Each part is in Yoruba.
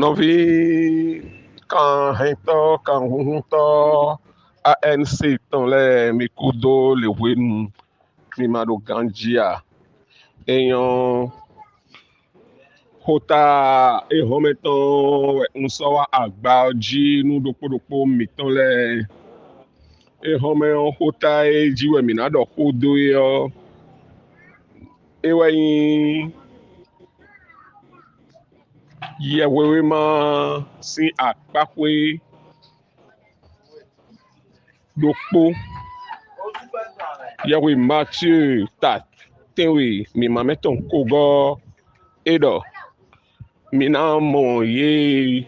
Nɔvi kan hɛntɔ kan huhuntɔ ANC tɔn lɛ mi kudo le wenu mi ma do ganjia eyan hota ehɔmɛtɔn ŋusɔwa agba dzi nudokpodokpo mitɔn lɛ ehɔmɛ hota edziwɛ mina dɔ xodo yɔ ewɛ yi yɛwɛwɛ ma si akpaƒe dokpo yɛwɛ Mathieu ta tewe mi mametɔn kogɔ eɖɔ mina mɔ ye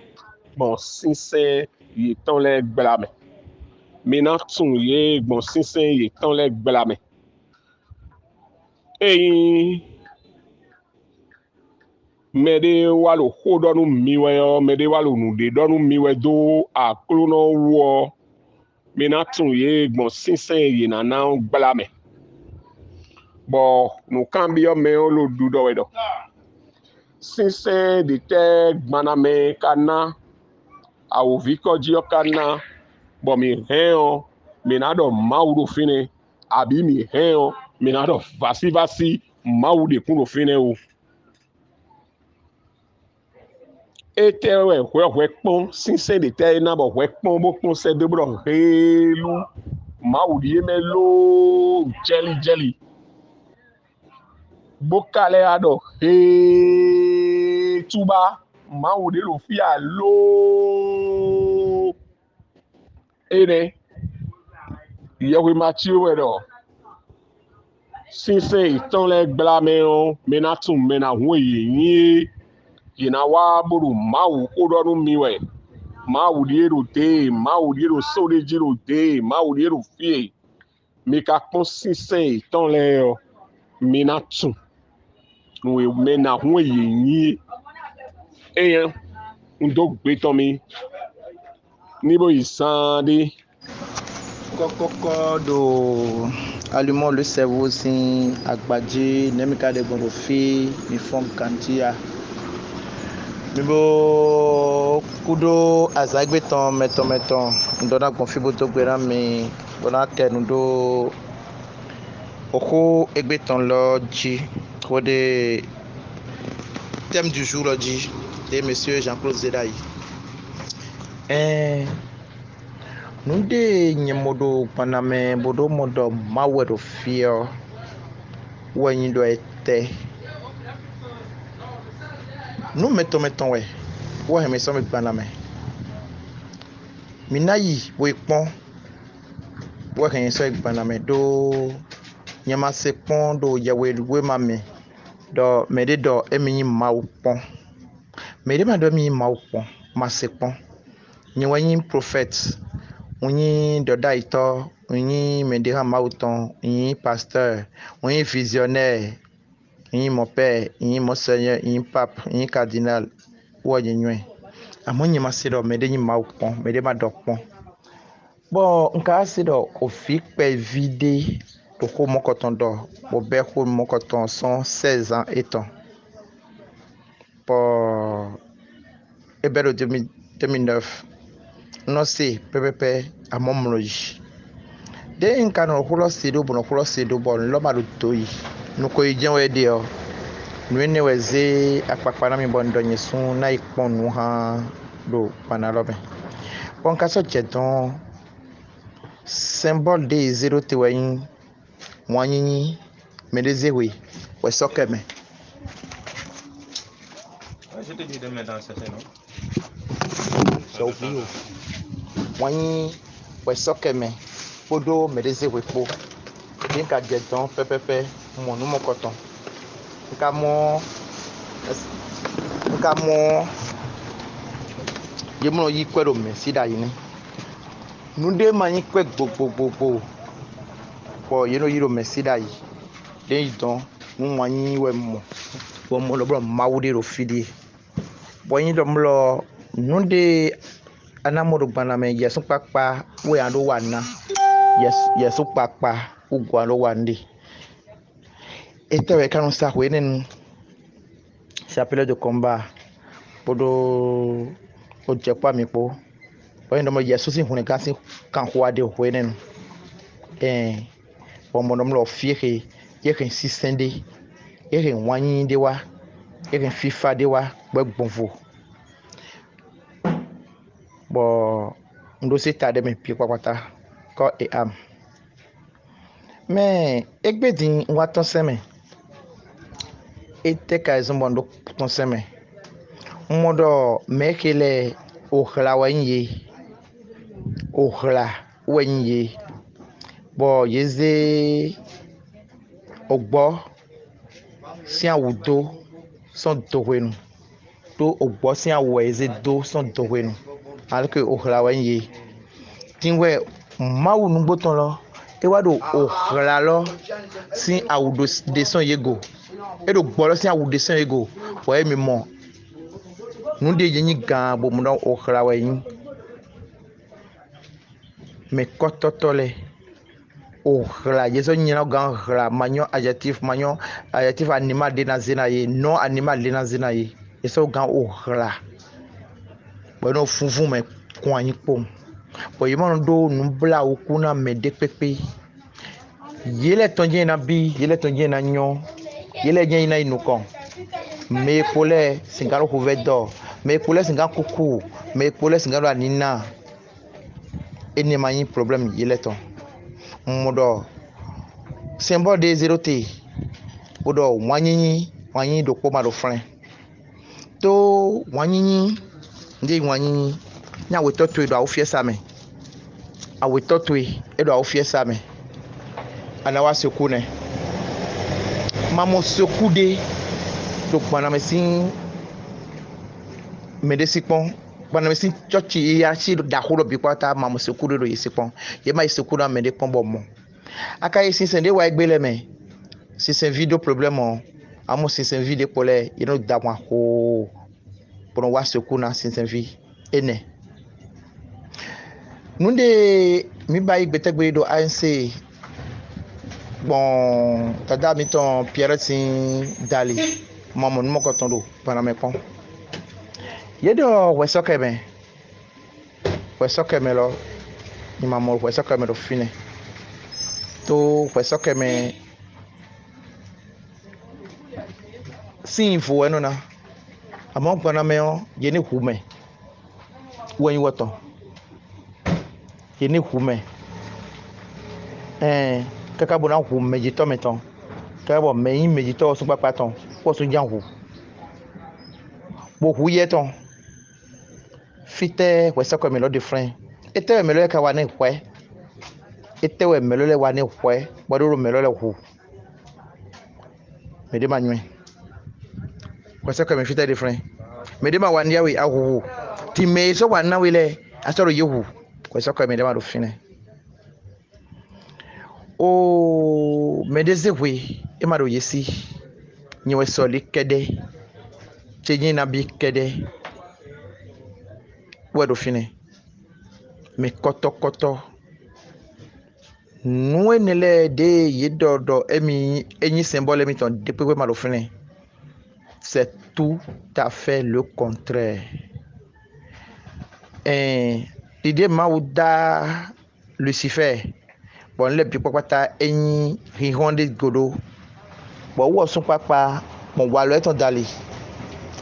gbɔn sisɛ yi tɔn lɛ gblame mina tun ye gbɔn sisɛ yi tɔn lɛ gblame eyi mɛ de wa lo xɔ ɖɔnu miwɛ yɔ mɛ de wa lo nuɖe ɖɔnu miwɛ do aklonɔ wɔ mina tun ye gbɔn sisɛ yi nana gblame bɔn nukan bi yɔ mɛ wo lo du dɔ wɛ dɔ sisɛ de tɛ gbanamɛ kana awovi kɔdzi yɔ kana bɔn mi hɛn yɔ mina dɔ mawu do fine abi mi hɛn yɔ mina dɔ vasivasi mawu de kun do fine o. Ete wɛ hwɛ kpɔn sisɛ de tɛ na bɔ hwɛ kpɔn bo kpɔn sɛ de bɔ helu mawu de ye mɛ loo jɛli bokalɛ adɔ tuba mawu de lo fia loo ene yɛwɛ Mathieu wɛ dɔ sisɛ itɔn lɛ gblame yɔ mena tun mena hun ye yina wa bodo mawu koɖɔnu miwɛ mawu de do de mawu de do so de dzi do de mawu de do fie mi ka kpɔn sisɛ itɔn lɛ yɔ mina tun we mena hun ye eyan ŋdo gbetɔn mi nibo yi san de. Kɔkɔkɔ do allumons le cerveau sin agbadzi nemika de gbɔn do fi mi fɔn ganjia mi bo kudo azagbetɔn mɛtɔn ŋdɔna gbɔn fi bodo gbera mi gbɔna kɛ nu do oxo egbetɔn lɔ dzi xɔ de thème du jour lɔ dzi de monsieur Jean-Claude Zedayi nude nyemodo gbaname bodo modo mawe do fio wenyi do ete nu meton we wo he me so me gbaname minayi wo ipon wo he so gbaname do nyama se pon do yewe we mame do mede do emi mawo pon mede ma do mi mawo pon ma se pon nyewanyi prophète unyi dodaito unyi medira mauton unyi pasteur unyi visionnaire unyi mon père unyi monseigneur unyi pape unyi cardinal wo nyenwe amonyi masedo medenyi maupon medema dokpon bon nka asedo ofi pe vide to ko mokoton do bo be ko mokoton 116 ans eton pour ebero 2009 no se pepepe amomroji de nka no hulo sedo bo lo ma do toyi no ko ije we de o no ene we ze apapa na mi bondo nyesun na ipon nu ha do panalobe bon ka so cheton symbole de zero te wen wanyi medezewe we sokeme je te dis de mettre dans cette non so bio wanyi we sokeme podo medezewe po dinka jeton pepepe mo nu mokoton nka mo yemno yi kwero me sida yini nude manyi kwe gbogbo po yeno yiro me sida yi den don mu wanyi we mo wo mo lo bro mawude ro fidi boyin do mlo nude anamodo gbaname yesu papa we ando wana yesu papa ugwa lo wande etewe kanu sa wenen s'appelle de combat podo o je pa mi po o ndo mo yeso si hun kan si kan ho ade ho ne no o mo no fie he ye kan si sende ye kan wanyi de wa ye kan fifa de wa gbogbonfo bo ndo se ta de me pie papata ko e am me egbedin wa ton seme ete ka ezumbo ndo ton seme modo mekele ohla wenye bo yeze ogbo si awudo son dohwenu to ogbo si awo yeze do son dohwenu alke ohla wenye tinwe mawu nugboton lo ewado ohla lo si awudo de son yego edo gbo lo si awudo son yego bo emi mo nude yenyi gan bo mudo ohla wenyi me kototole ohla yeso nyina gan hla manyo adjectif animal de na zena ye non animal de na zena ye yeso gan ohla bo no funfun me kwanyi pom bo yimo do nubla okuna me de pepe yele tonje na bi yele tonje na nyo yele nyen na inuko me pole singalo huvedo me pole singa kuku me pole singalo anina ene manyi problem yele ton modo symbole de zéroté odo wanyi do ko ma do frin to wanyi ndi wanyi nya we to do awofie same awe to edo awofie same ana wa seku ne mamo seku de do gbana mesin medesikpon gbana mesin church ya si da holo bi kwata mamo seku do yisikpon ye ma seku na medekpon bomo aka yi sin de wa egbele me si c'est video problème amo si c'est video pole you know da wa ho pour wa seku na si c'est vi ene nunde mi ba igbetegbe do ANC bon tada mi ton Pierre sin dali mamo no ko ton do para me pon yedo we sokeme lo ni mamo we sokeme do fine to we sokeme sin fo eno na amo gbana me o ye ni hume wen woto ye ni hume kaka bona hu meji to meton ka bo meyin meji to sun papa ton po sun jan hu bo hu ye ton fite we so ko me lo different ete me lo ka wa ni hwe ete we me lo le wa ni hwe bo do me lo le hu me de manwe we so ko me fite different me de ma wa ndia we ahu ti me so wa na we le asoro ye hu we so ko me de ma do fine o medezehwe emaro yesi nyewe soli kede chenye na bi kede wedo fine me koto nuenele de yedodo enyi symbole mi ton depuis malo fine c'est tout à fait le contraire l'idée mauda Lucifer bon le bi papata enyi hihonde godo bo wo sun papa mo wa lo eton dali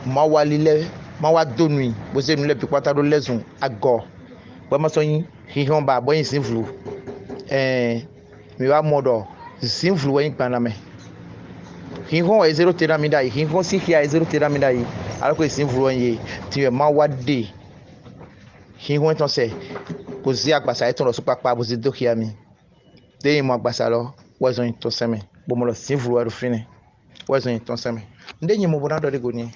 ma wa lile ma wa donui bo se nu le bi papata do lezun ago bo ma so yin hihon ba bo yin sinflu mi wa modo sinflu wen gbana me hihon e zero tera mi dai hihon si kia e zero tera mi dai ala ko sinflu wen ye ti ma wa de hihon ton se ko zi agbasa eton lo sun papa bo se do kia mi de mo agbasa lo wazon to seme bo mo lo sinflu wa do fine wazon to seme nde nyi mo bona do de goni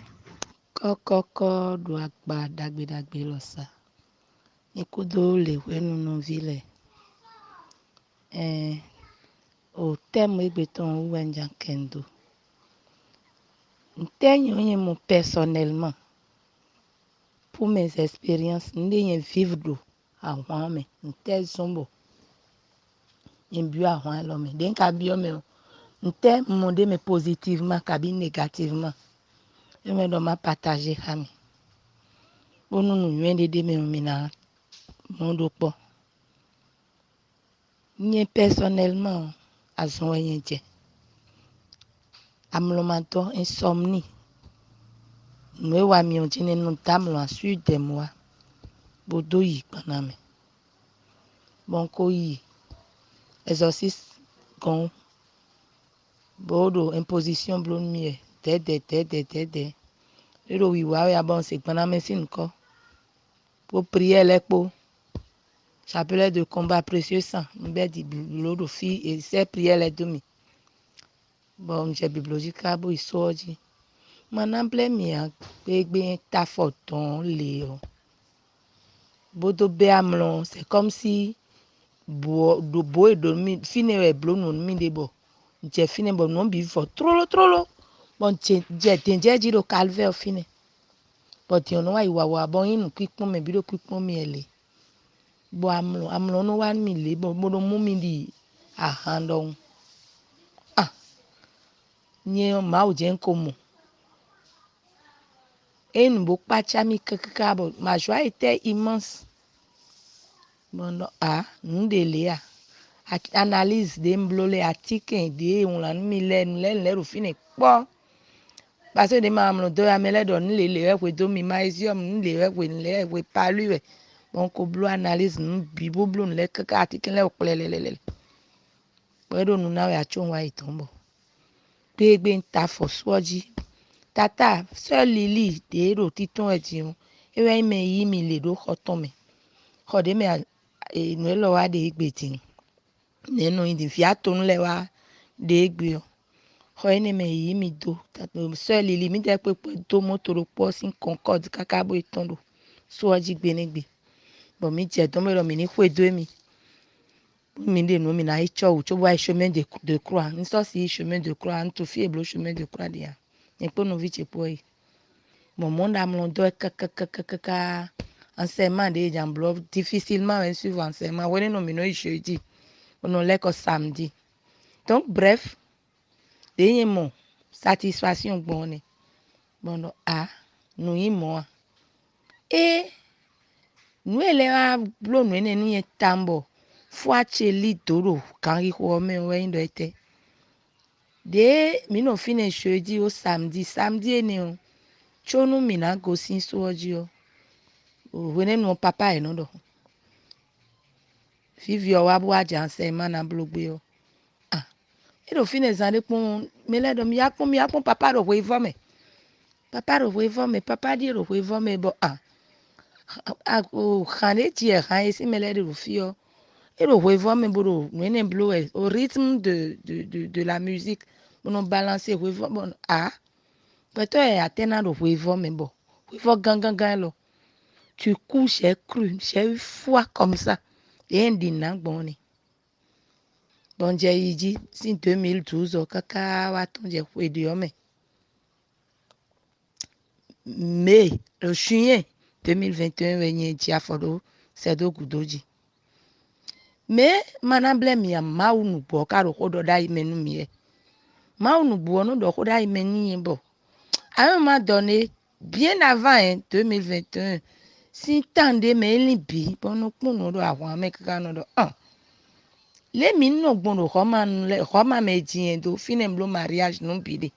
kokoko do agba dagbe lo sa ikudo le wenu no vile o temo egbeton wenja kendo ntenyo nye mo personnellement pour mes expériences ndenye vivre do ahwan me nte zombo mbio ahwan lo me den ka bio me nte monde me positivement kabi négativement je me do ma partager hami Bonu nu yende de me mina mondo po. Nye personnellement azon yenje. Amlomanto insomnie. Nous wa mi on tine non tamlo ensuite de moi. Bodo yi paname. Bonko yi. Exorciste gon. Bodo imposition blon mi. Dede. Ero wi wa ya bon se paname sin ko. Pour prier les po. Chapelet de combat précieux sang. Mbe di bibliodo fi et c'est prier les demi. Bon, j'ai bibliologique bo isoji. Manamble mi a gbegbe ta foton le. Bodo be amlon, c'est comme si bo et do mi fine e blo no mi de bo. Je fine bo non bi fo trolo. Bon je denje jiro calvaire fine. But you know why wa bon inu kwikpon me bi do kwikpon mi ele. Bo amlon no wan mi le bo mo do mu mi di a handon. Ah. Nye ma o je nkomo. Et nous beaucoup pas chami kakabo. Ma joie était immense. Bon, nous déléa. Analyse des mblolé article des on la nous au fin bon. Parce que des mamans de amele donne les we do mi maisium nous les we pas lui. Bon ko blo analyse nous bibo blo les kaka article les oklelelele. Wedo nous na we achon wa itombo. Gbegbe nta fo soji. Tata, sœur Lily, de ro titon ejiun. Ewe me yi mi le do khoton me. Khode me no lo wa de igbetin. Nenu indi fi aton le wa de igbe. Kho ene me yi mi do. Tato sœur Lily mi de pe do motoro po sin Concorde kakabo itondo. So oji gbenegbe. Bon mi je don me ro mi ni kwedo mi. Mi de no mi na icho u cho wa chemin de croix. Ni so si chemin de croix, en to fi eblo chemin de croix dia. Ekpo no vi chepo yi. Mon monde a mon dos kaka enseignement de jamblo difficilement un suivre enseignement ouais non mino jeudi on l'école samedi donc bref dernier mot satisfaction bonne bon nous y moi et nous élèves blo nous ni tambo fois cheli toro quand il faut me ouais ndo était de mino fini jeudi au samedi ne chonu mina go sin sojo wene no papa e no do vivio wa bo aja se mana blogbe o e do fine zande pon mele do mi akpon papa ro we vo me papa di ro we vo me bo o khane ti e khan esi mele do fio e ro we vo me bo wene blo e au rythme de la musique on balancer we vo bon peut-être e atena ro we vo me bo we vo gangan lo tu couches, j'ai eu foi comme ça. Et un dinan bon. Bon, j'ai dit, si 2012, kaka waton j'ai fait de homme. Mais, le juin 2021, j'ai a fodo, c'est do gudoji. Mais, manable mi a maou nou bo, karo kodo da imenu mi e. Maou nou bo, no do koda imeni bo. À un moment donné, bien avant 2021, si tande me libi bono kunu do awon ameka no do le mi no gbono homa me jin do finem lo mariage no bide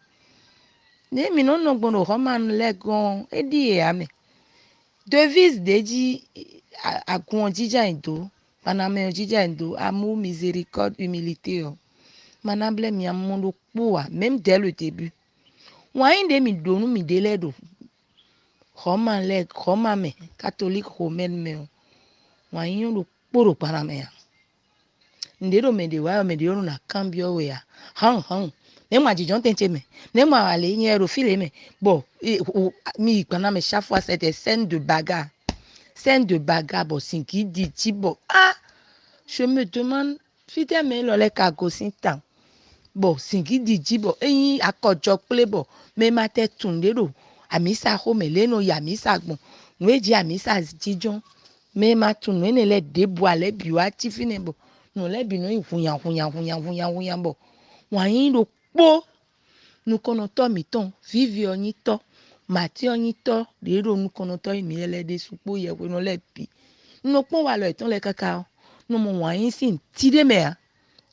le mi no gbono homa le gon edi e ame devise deji agun jija indo paname jija indo amour miséricorde humilité manable mi amundo poa même dès le début wa inde mi donu mi dele do Roma me catholique romaine me wa yin lo poro para me ndero me de wa me de yo na cambio we ya han ne ma jijon tenche me ne ma ale yin ro file me bo mi pana me chaque fois c'était scène de bagarre bo sinki di ti bo je me demande fite me lo le ka go sin tan bo sinki di ji bo eyin akojo ple bo me ma te tundero amisa ho me le no ya misa gbon nweji amisa jijon me ma tunu ene le debo ale biwa ti fine bo no le bi no huyan bo wa yin ro po nu kono to mi ton vivi oni to Mathieu nyito de ro nu kono to mi ele de supo ye we no le pi no pon wa lo eton le kaka no mo wa yin sin ti de me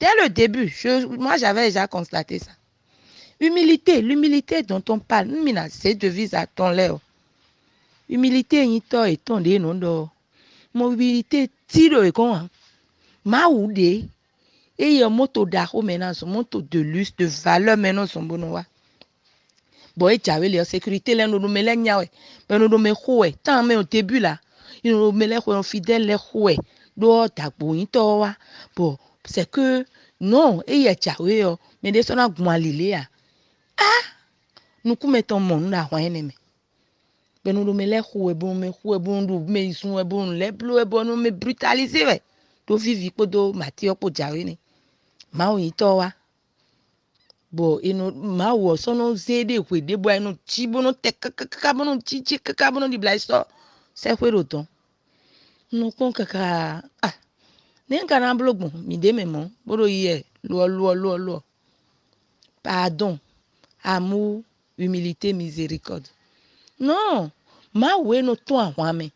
dès le début moi j'avais déjà constaté ça. L'humilité dont on parle mina c'est devise à ton leo humilité nyito eton de no do mobilité tiro e kon ma ou de et y a moto d'arro maintenant son moto de luxe de valeur maintenant son bonowa boy jawe le sécurité le no me le nyawe mais no me khoe tant mais au début là il no me le khoe fidèle le khoe do dagbo yin to wa bon c'est que non et y a jawe yo mais de sona gmalile ya ah nous comme ton monde na hwan ne me ben no me le khoe bon do me sun e bon le blo e bon me brutaliser we do vivi podo Mathieu po jawe ni ma o yin to wa bo ino ma wo so no zede kwe de bo ino chi bo no te kaka bo no chi kaka bo no di blai so se kwe ro ton no kon kaka ah nen kana blogbon mi de me mo boro ye lo pardon amour humilité miséricorde non ma we no ton ahwan me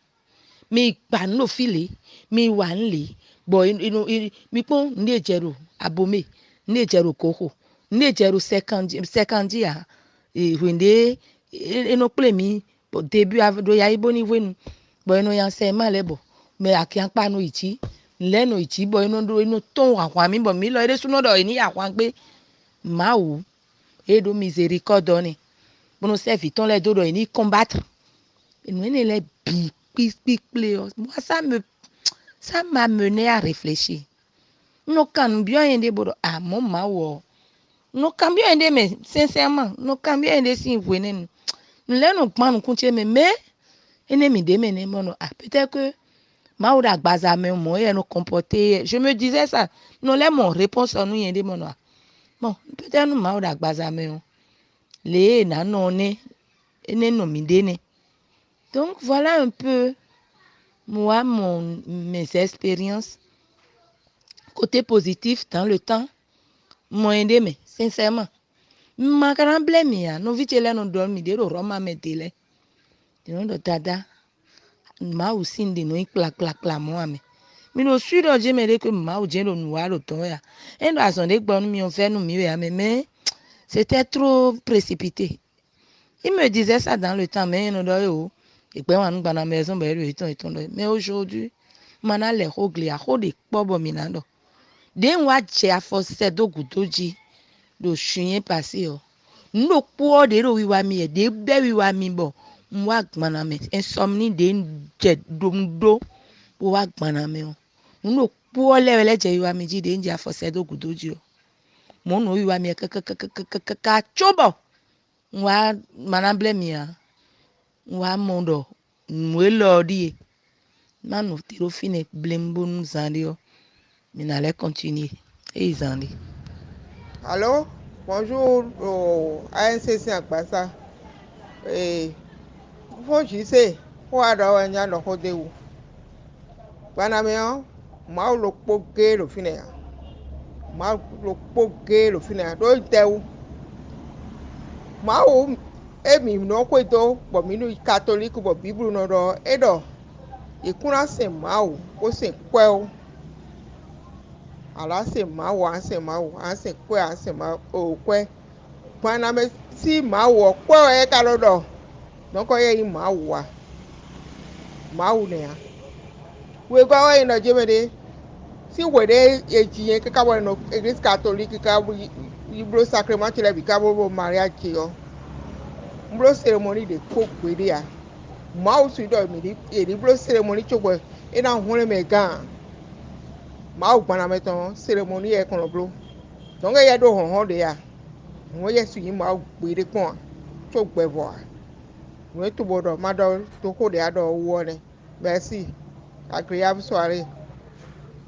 mi pa no file mi wa nle bo ino mi pon ndi ejero abome ndi ejero koko ndi ejero second ya wende eno ple mi bo début do ya ibo ni wenu bo eno ya se ma lebo me akian pa no ichi leno ichi bo eno do eno ton ahwan mi bo mi lo ere suno do ni ahwan pe ma wu edo miséricorde ni bono servi ton le do do ni combattre eno ene le bi moi ça m'a mené à réfléchir no kan bien ende bodo ah mon ma wo no kan bien ende mais sincèrement no kan bien ende si wenen nous les nous prendre compte mais ene mi de mene mono ah peut-être que ma ou da gbaza me mo e no comporter je me disais ça non les mon réponse nous yende mono bon peut-être nous ma ou da gbaza me le na no ne ene no mi de ne donc voilà un peu moi mes expériences côté positif dans le temps moyen de me sincèrement ma kana blame ya no vitele no do mi de ro ma me dele no do dada ma u sin de no kla mo ame mi no su do je me de que ma u je no nuwa lo ton ya en do ason de gbon mi on fait nous mi ya mais c'était trop précipité il me disait ça dans le temps mais no do yo et pe wan gba na maison ba ero iton mais aujourd'hui mana le hogli a ho de pobo mi na do den wa je afose do gudoji do shunye passé o no po de ro wiwa mi e de be wiwa mi bo nwa gbana me insomni de je domdo wa gbana me o no po le je wiwa mi ji de nje afose do gudoji o mo no wiwa mi ka chobo nwa mana ble mi a nwa mondo nwe lo di manu tiro fine blembo nzandi o mi na le continuer e zandi. Allô, bonjour au ANCC Agbasa. Faut juste pour avoir un an de où. Banameo, mau lo poke lo fine. Mau lo poke lo fine. Do teu. Mau emi no kweto, bo minu catholic bo Bible no do edo. Ikuna se mau, o se kwel. Ala se mau, an se kwe, an se mau, o kwe. Baname si mau kwe e kalodo. Donc il m'a oua mauna we go in a jemede si we de e ka wa no église catholique ka you bro sacrement le bi ka bo mariage yo bro ceremony de ko we de ya ma o su do mi di e bro ceremony chogbo e na hunre me gan ma o gbana meton ceremony e kon bro donc e do hon de ya mo ye su yin ma o gbe de kon chogbo bo we to bodo mado to ko de ado wone merci agréable soirée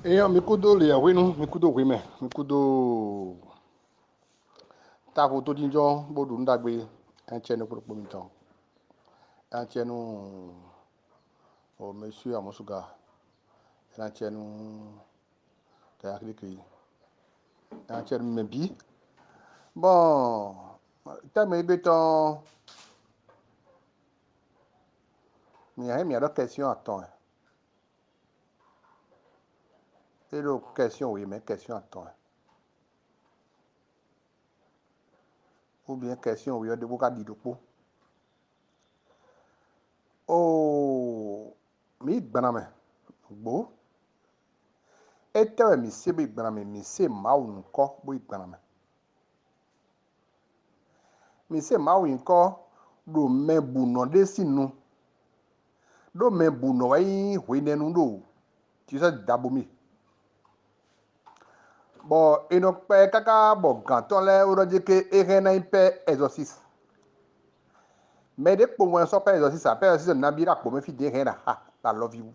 mi kudo le wenu mi kudo weme mi kudo ta foto dinjo bodu ndagbe en chenu pour mi ton en chenu o monsieur Amosuga en chenu ta akli en chenu mebi bon ta me beton mi a mi a question attends. Et le question oui mais question attends. Ou bien question oui de boka di dopo. Oh mi gbaname gbo. Etewe mi se bi gbaname mi se mawu nko bo gbaname. Mi se mawu nko do mebu no de sinu. Do mebu no wa yin hwenenu do. Ti se dabomi. Bon, et donc, kaka, bon, quand on l'a, on dit que rien n'est pas exorciste. Mais dès que pour moi, ça pas exorciste, ça pas exorciste, n'a bien pour me faire dire rien, ah, I love you.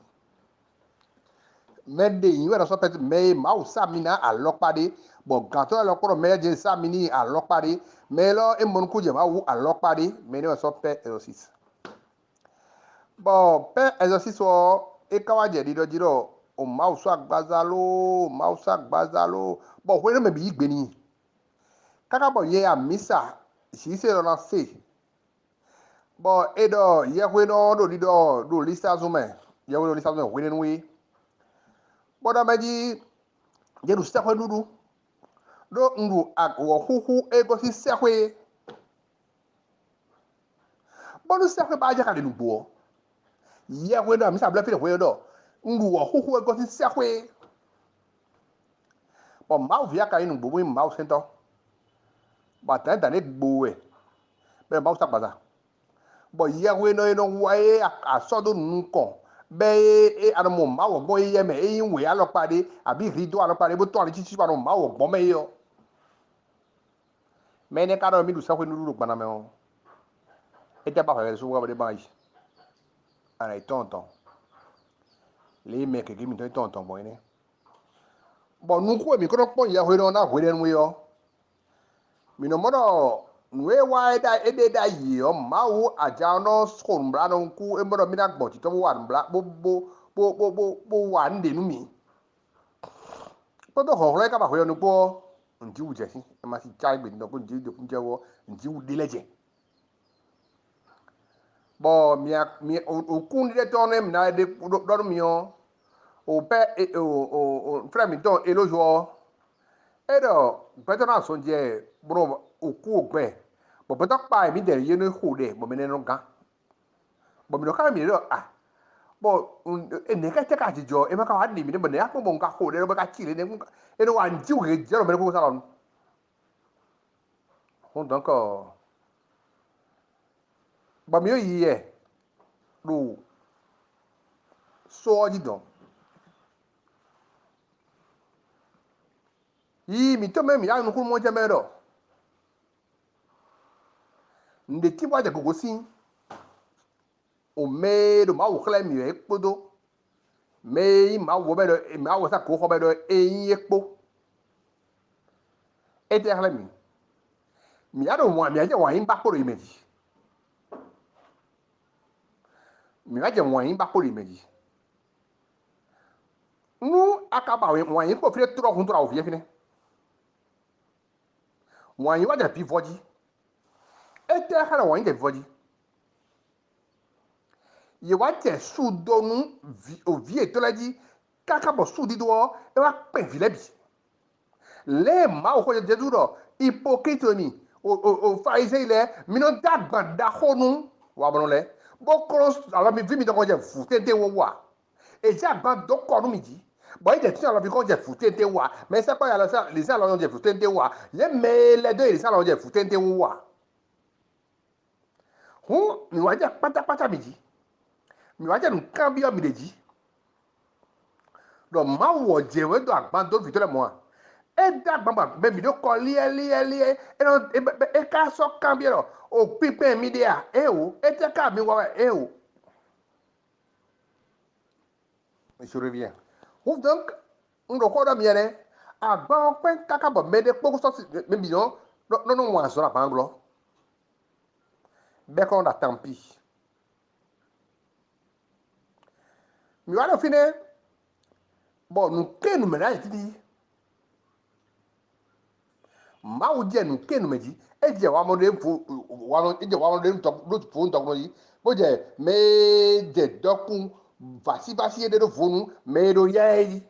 Mais des y a ça peut mais ma ou ça mina à l'opade, bon, quand on a l'opade, mais j'ai ça mini à l'opade, mais là, et mon coup de ma ou à l'opade, mais non, ça pas exorciste. Bon, pas exorciste, et quand on dit, dire, o ma ou ça gbazalo, bon, ouais, mais bien, béni. Kaka bo ye a misa si se lo se bo edo ye hwe no do lista zume ye hwe do lista zume hwe nwe bo da meji je du sa hwe dudu do ndu agwo huhu ego si se hwe bo du se hwe ba ja ka de nubo ye hwe do misa bla fi hwe do ndu wo huhu ego si se hwe bo ma via ka inu bo ma sento ba ta da ne gbo e be ba sa gbaza bo yewe no wae asodo nko be anamu ma wo gbon ye me yin we alopade abi rido alopade bo to ani chichi pa no ma wo gbon me yo me ne ka do mi du sa ko nuru gbana me o e te ba fa so wa de ba yi ana itonton le me ke mi to itonton bo ni bo nu ko mi ko pon yewe no na hwe den we yo mi no mo do nwe wa ede da yi o ma wo aja no so mbra no ku e mo do mi na gbo ti to wa mbra bo wa nde nu mi po do ho ka ba ho no po nji u je si e ma si chai gbe no ko nji de kun je wo nji u de leje bo mi o kun de to ne mi na de do mi o pe o fra mi to elojo e do pe to na so je bro o ku o gbe bo pe to pa mi de ye no ho de bo mi ne no ga bo mi no ka mi do ah bo ne ka te ka ji jo e ma ka wa ni mi ne bo ne a ko bo ka ho de bo ka chi le ne e no wa nji u ge je ro me ko sa lo ho donc ba mi o yi e do so ji don yi mi to me mi ya no ku mo je me do nde ti wa je gogo sin o me do ma wo kle mi e podo me ma wo be do ma wo sa ko ho be do eyin epo e te kle mi ya do wa mi ya je wa yin ba ko ro imeji mi ya je wa yin ba ko ro imeji nu akaba wa yin ko fi tro kun tro o fi fini wa yin wa je pi voji e te kle wa yin je voji ye wa je su donu o vie to la di kaka bo su di do e wa pe vi lebi le ma o ko je duro hypocrite ni o farisei le mi no dagba da honu wa bono le bo cross ala mi vi mi do ko je fu tete wo wa e ja gba do ko nu mi ji bo ide ti ala bi ko je fu tete wa me se pa ya la sa le sa lo je fu tete wa ye me le do le sa lo je fu tete wo wa hu mi wa je pata mi ji mi wa je nkan bi o mi de ji do ma wo je we do agba do fi to le mo e dagba be mi do ko lie e no e ka so cambio o pipe mi dia e o e te ka mi wa e o je reviens ou donc on do ko da mi ene agba o pe kaka bo me de poko so me bi no wa so la panglo be ko da tampi mi wa do fine bo nu ke nu me na ti mau je nu kenu meji e je wa mo de fu wa no e je wa mo de to do fu ndo ko yi bo je me je dokun vasi de do funu me do ye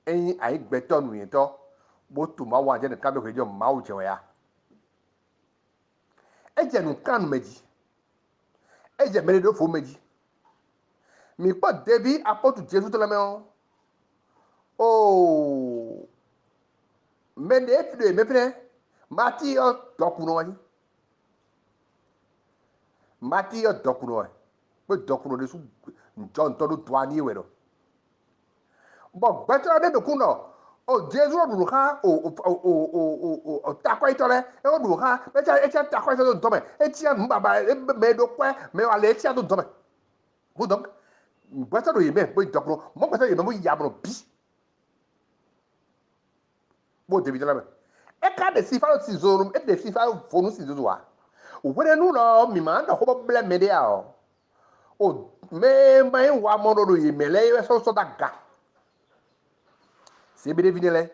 eyin ai gbeto nu yin to bo tu ma wa je ne ka be ko je mau je wa ya e je nu kanu meji e je me do fu meji mi po debi apotu Jesu to la me o mende efide mepene mati yo dokuno wani mati yo dokuno wa pe dokuno de su njon to do twani we do bo beto de do kuno o Jesu du ha o takwa itole e o du ha e cha takwa itole do me e ti an baba me do kwa me wa le ti an do me bu donc beto do yeme pe dokuno mo beto yeme mo yabro bi bo debi la me e ka de sifa si zorum e de sifa fonu si zozo wa wele nu no mi ma na ho ble me dia o me mai wa mo do yi mele e so daga se bi de vinele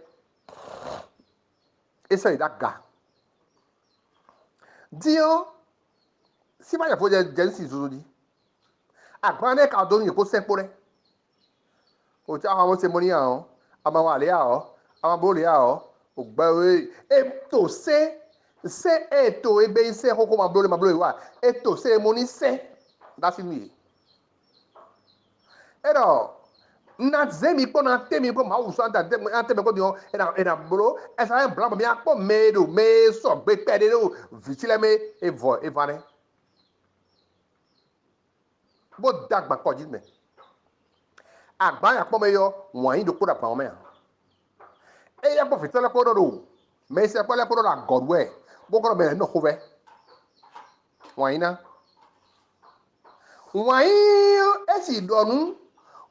e so daga dio si ba ya fo je si zozo di agbane ka do ni ko se pore o ti àwọn se mo ni àwọn ama wa le àwọn ama bo le àwọn o gba we e to se eto ebe ise koko ma blole wa eto ceremony se that's me ero na zemi ko na temi ko ma uso anta temi ko dio era bro esa en blanc mi apo medo me so gbe pede no vitile me evo evane bo dagba ko jime agba ya po me yo won yin do ko da pa o me e ya po fitele ko do me se ko le ko do la godwe bo ko me no ko ve won yin na wọ́n esi dọ̀nù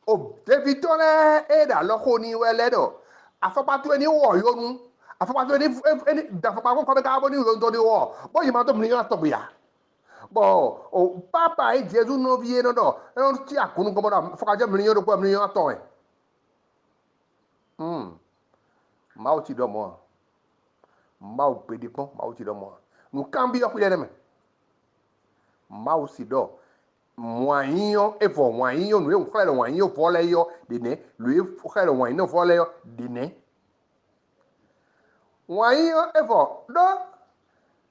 òdèbítọ́lẹ̀ ẹ̀dà lọ́kọ́ ní wẹ́lẹ́dọ̀ afọ́pátú ẹni wọ̀ yónú afọ́pátú ẹni dàfọ́pá kọ́ kọ́bẹ́ káàbọ̀ ní ìlú tó ní wọ̀ bóyí máa tó mìíràn yàn tọ̀gbìyà bọ̀ ò pápá ìjẹ́sù náà fi yé náà dọ̀ ẹ̀rọ tí àkúnú kọ́mọ́dà fọ́kájẹ́ mìíràn yóò dọ̀pọ̀ mìíràn tọ̀ ẹ̀ máa ti dọ̀ mọ́ máa gbèdé pọ́n máa ti dọ̀ mọ́ nǹkan bí ọkùnrin ẹ̀rẹ́mẹ̀ máa sì dọ̀ moinho evo moinho no eu falo moinho fole yo de ne lui falo moinho fole yo de ne moinho evo do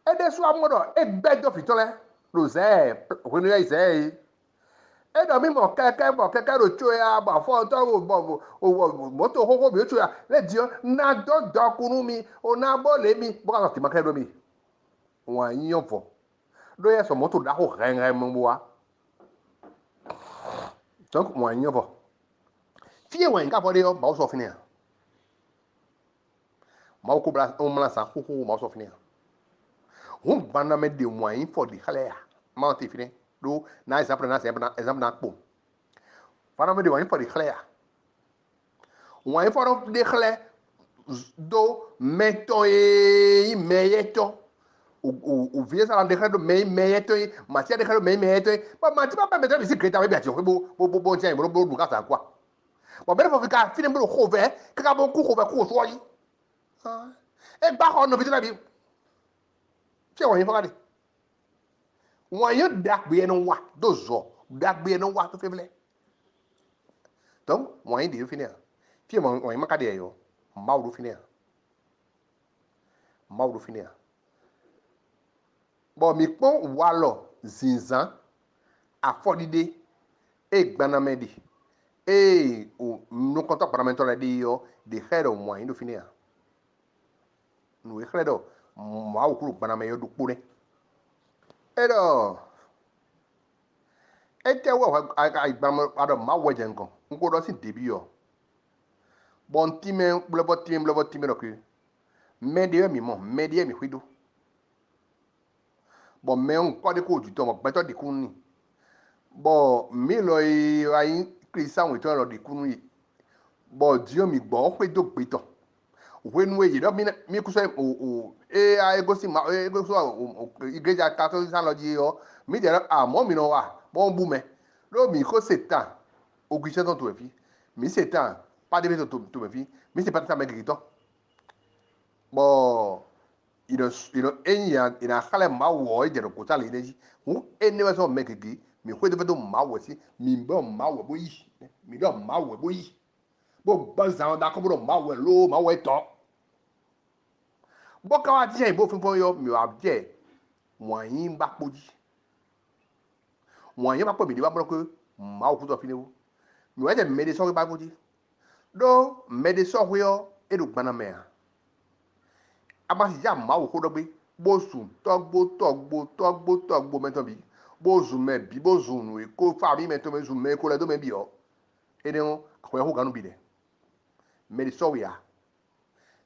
e de so amodo e gbedo fitole lo ze wonu ya ze e do mi mo keke ro cho ya ba fo to moto hoho bi cho ya le dio na do dokunu mi o na bo le mi bo ka ti ma kedo mi moinho fo do ya so moto da ho ren mo wa donc moi n'y va fie wen ka fode yo ba so fini a ma ko bla on mala sa ko ma so fini a on bana me de moyen for di khale ya ma ti fini do na exemple na ko fana me de moyen for di khale ya moyen for di khale do meto e meyeto o via sa de khale meyeto ma ti de khale meyeto ba ma ti ba meto bi secret a be ati o bo ti en bo du ka sa kwa bo be fo fi ka fini bo ko ve ka bo ku ko be ku so yi e gba ko no bi na bi se won yin fo ka de won yo da gbe no wa do zo da gbe no wa to fe vle donc won yin de fini a fi mo won ma ka de yo ma wo fini a ma wo fini a bo mi pon wa lo zinzan afodide e gbanamedi e o no contact parlamento la di yo de hero mo yin do fini a no e credo ma wo ku gbaname yo du pure ero e te wo a gbam ado ma wo je nkan nko do si debi yo bon time blebo time no ku medie mi hwido bon me un ko de ko ju to mo beto di kun ni bo mi lo yi ayin Christian we to lo di kun ni bo dio mi gbo pe do gbe to wenu e do mi ku so e a ego si ma ego so igreja catholic loji yo mi de mo mi no wa bo bu me lo mi ko setan ogise to to fi mi setan pa de to me fi mi se pa ta me gito bon ino enya ina khale mawo je ko tali deji hu ene so mekeki mi kwedo vedo mawo si mi bo mawo boyi mi do mawo boyi bo bazan da ko bo mawo lo mawo to bo ka wa ti bo fun fun yo mi wa je won yin ba poji won yin ba po mi di ba bro ko mawo ku to finewu mi wa je me de so ba poji do me de so yo edu gbana me a abasi ja mawo ko dogbe bo sun togbo meto bi bo zun me bi bo zun e ko fa mi meto me zun me ko le do me bi o ene o ko ho ganu bi de me de so ya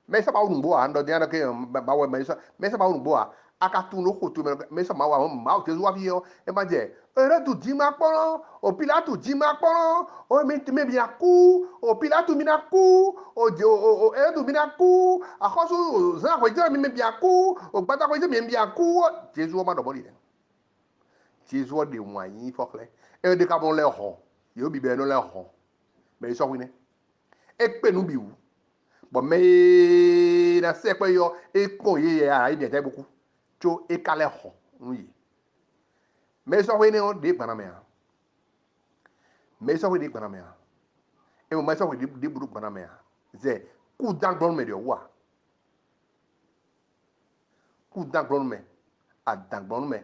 me sa ba unu bo a ndo de ana ke ba we me sa ba unu bo a aka tu no ko tu me sa ma wa ma o te zo wa bi o e ma je ere tu di ma poro o pilatu di ma poro o me bi aku o pilatu mi na ku o je o ere tu mi na ku akoso za ko je mi bi aku o gbata ko je mi bi aku jesu o ma do boli de jesu o de won yin fokle e de ka bon le ho yo bi be no le ho me so wi ne e pe nu bi wu bo me na se pe yo e ko ye ya ibi te buku cho e kale ho nyi me so we ne o de gbana me a me so we de gbana me a e mo me so we de buru gbana me a ze ku dan gbon me de wa ku dan gbon me a dan gbon me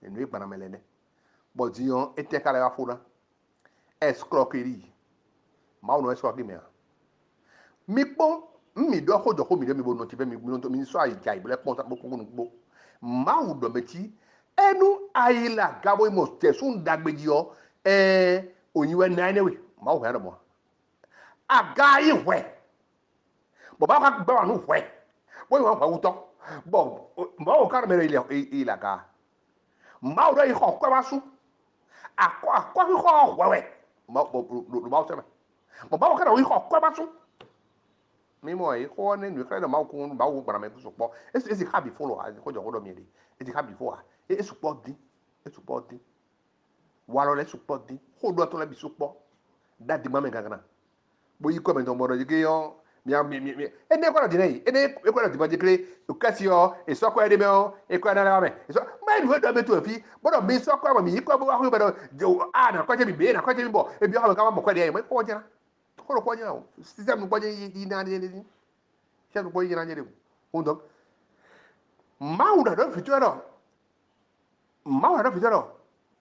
e no e gbana me le ne bo di yon e te kale wa funa escroquerie ma no escroquerie me a mi pon mi do ko jo ko mi de mi bo no ti be mi so ai jai bele pon ta bo ko nu gbo ma wu do meti enu ayila gabo mo te sun dagbeji o onyiwe na newe ma wo hera mo aga yi hwe bo ba ka gba wa nu hwe bo yi wa hwe wuto bo ma wo ka mere ile ga ma wo yi ko kwa basu akwa ko hwe ma bo ma wo se bo ba wo ka yi ko kwa basu mi mo yi ko ne nu kra ma ko ba wo gbara me so po esi ha bi follow ha ko jo ko do mi ri esi ha bi fo ha e support di walo le support di ho do to le bi support da di mame gagana bo yi ko me do mo do ge yo mi ene ko di nei ene e ko di ba je kre o kasi yo e so ko e de me o e ko na la me e so ma ni ho do me to fi bo do mi so ko mi yi ko bo wa ho be do jo na ko je bi be na ko je bi bo e bi ho ka mo ko de mo ko je na ko je na system ko je yi na de ni se ko yi na je de ho do ma u da do fi to do ma wa do fi to do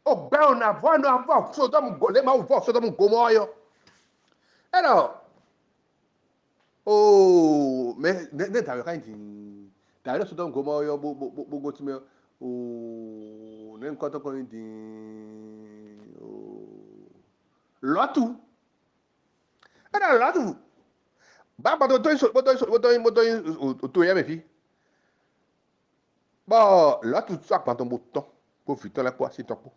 o gbe ona vo no avo so do mo go le ma vo so do mo go mo yo ero o me ne ta ka ntin ta le so do mo go mo yo bo go ti me o ne nko to ko ntin o lotu era lotu ba ba do to ya me fi bo lotu so pa to mo to po fi to le po si to po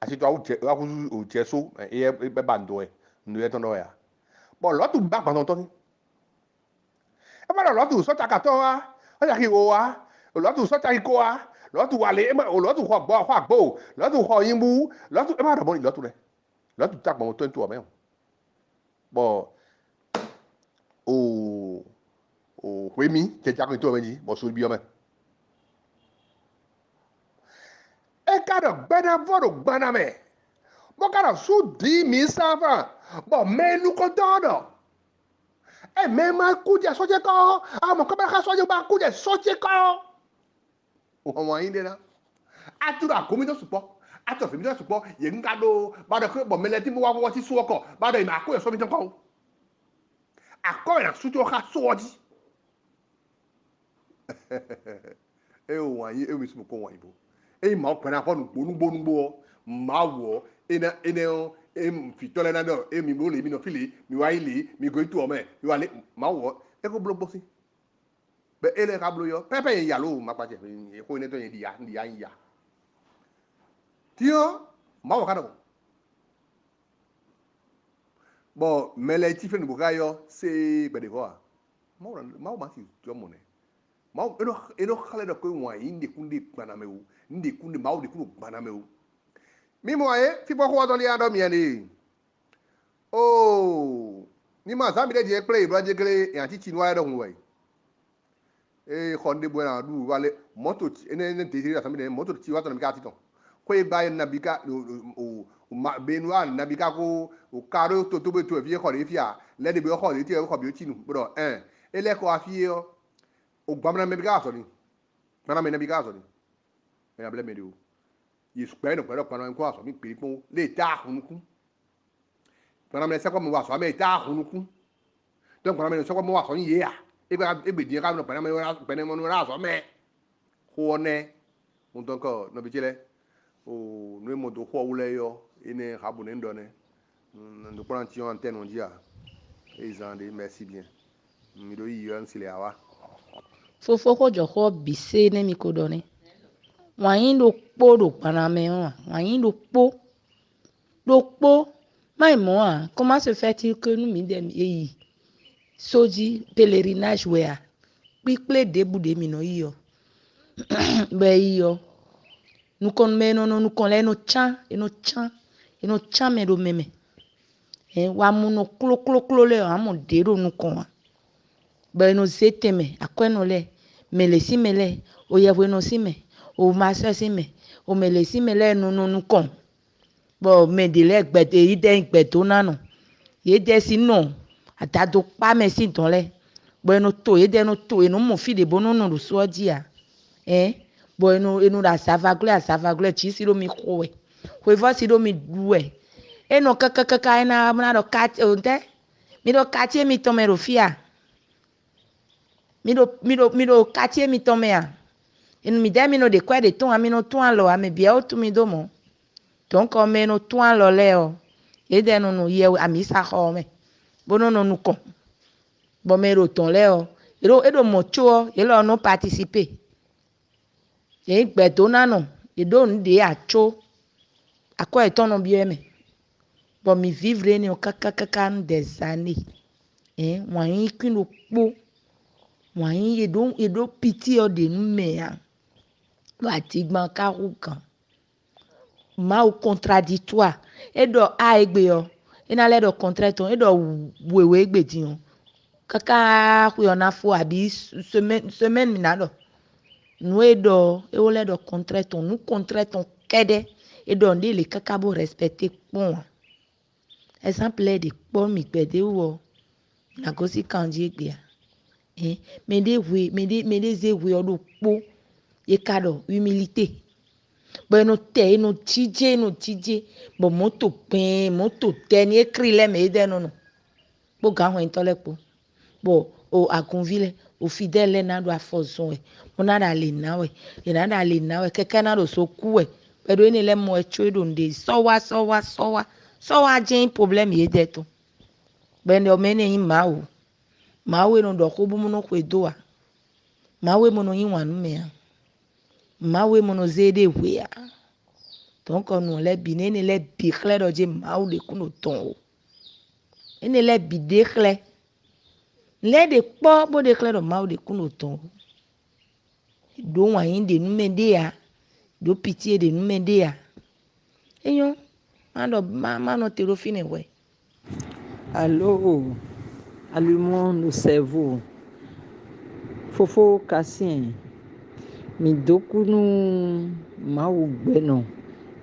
asi to o je so e be bando e nu e to no ya bo lotu ba pa to ni e ba lotu so ta ka to wa o ya ki wo wa lotu so ta ko wa lotu wa le e ma lotu ho gbo lotu ho yin bu lotu e ma do bo lotu le lotu ta pa mo to o me bo o we mi je ja ko to me ji bo so bi o me e ka do gbana vo do gbana me mo cara su di mi sava bo me lu ko todo e me ma ku je so je ko a mo ko ba ka so je ba ku je so je ko o mo yin de na atura ko mi do supo ato fi mi do supo ye nga do ba do ko bo me le ti mo wa wo ti su oko ba do ma ko so mi ton ko akọ na su to ka so di e o wa yin e mi su ko wa ibo e ma ko na ko nu gbonugbo ma wo ene o em fitole na do e mi mo le mi no fili mi wa ile mi go itu o me mi wa le ma wo e ko blogbo si be ele ka blo yo pepe ya lo ma pa je e ko ne to yin di ya tio ma wo ka do bo mele ti fe nu ga yo se gbe de ko a ma wo ma si jo mo ne ma eno khale do ko wa yin de kunde pana me wo ndi kunde ma wo de kunde pana me wo mi mo e fi bo ko do li ando mi ani oh ni ma za mi de je play bro je kele e anti chinwa do nwe e khonde buena du wale moto ene te ra tambe moto ti wato mi katito ko e ba na bika o ma benwa na bika ko o karo to be to vie khore fia le de be khore ti e ko bi tinu bro ele ko afie o gbamna me bika so ni gbamna me na bika so ni me able me do yi speno pero pano ko so mi pipo le ta hunuku gbamna me se ko mo wa so me ta hunuku donc gbamna me so ko mo wa so ni ya egbe die ka no pene mo ra so me ko ne un donc no bichile o no mo do ko wule yo ine habu ne ndone ndo prend ti antenne on dia ils en merci bien mi do yi yo nsile awa fofo ko joko bise ne mi ko done wayin do po do paname wa wayin do po mai moi comment se fait-il que nous mi dem yi soji pèlerinage wea piple debu de mi no yo be yo nous kon meno no nous kon le no chan me do meme wa mu no klo le amo de do nous kon be no zeteme akweno le mele si mele o ye no si me o ma se si me o mele si mele no nous kon bo me de le gbede ide gbedo nanu ye de si no atado pa me si don le bo no to ye de no to no mo fi de bono no so dia bo enu da savagle chi si do mi khowe we va si do mi duwe no kaka na do kat onte mi do katie mi to me ro fia mi do katie mi to me a enu mi de mi no de kwa de ton ami no ton lo ami bia o tu mi do mo donc o me no ton lo le o e de no ye ami sa ho me bono no nu kon bo me ro ton le o e do mo cho e lo no participer e gbedo nanu e do nde acho akwa etono bi eme bo mi vivre ni o kaka des années wayin kinu po wayin e do piti o de nu me ya wa ti gban ka ru kan ma o contradictoire e do a egbe o ina le do contraton e do wewe egbe ti o kaka ku yo na fo abi semaine mi na do nous edo e ole do contraton nous contraton kede e do ndi le kaka bo respecter pon exemple de pon mi gbede wo na go si kanji egbe me de ze we o do po e kado humilité bo no te no tije bo moto te ni ekri le me de no bo ga ho intole po bo o agunvile o fidèle na do afozon ona da le na we keke na do so ku pero ene le mo echo do nde so wa jin problem ye de to ben o mene yin ma we no do ko bu no ko do a ma we mo no yin wanu me a ma we mo no zede we a donc on le bi ne le bi kle do je ma o de ku no ton ene le bi de kle le de po bo de kle do ma o de ku no ton do wayin de nu me de ya do pitié de nu me de ya eyon ma no te ro fine we Allô, allumons nos cerveaux. Fofo Kassien, mi dokunu mau gbeno.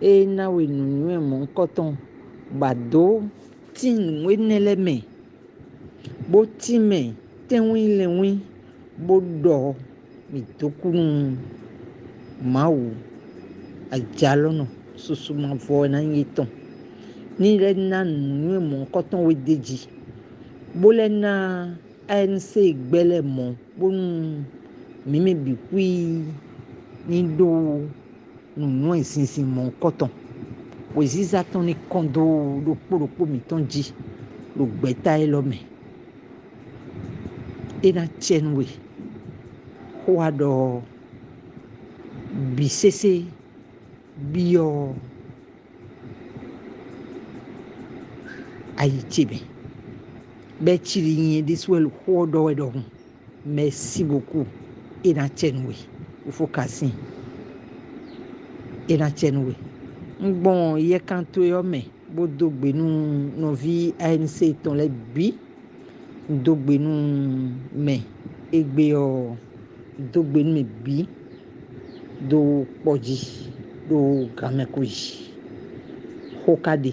E na we nunue mon coton. Bado tin we neleme. Bo time tenwi lewi. Bo do mi dokunu mau ajalono susuma vo na yiton. Ni le na nunue mon coton we deji. Bole na ANC gbele mon bonu mimi bikui ni do nunue sinsin mon coton. We ziza ton ni kondo do po mi ton ji. Lo gbeta elome. E na chenwe. Kwa do bisese bio ayichebe. Bechiri yin this well hodo edo. Merci beaucoup. Et na chenwe. Fofo Kassien. Et na chenwe. Bon, ye kanto yo me. Bo dogbe nou no vi ANC ton le bi. Dogbe nou me. Egbe yo do gben mi bi do poji do gamekoji hokade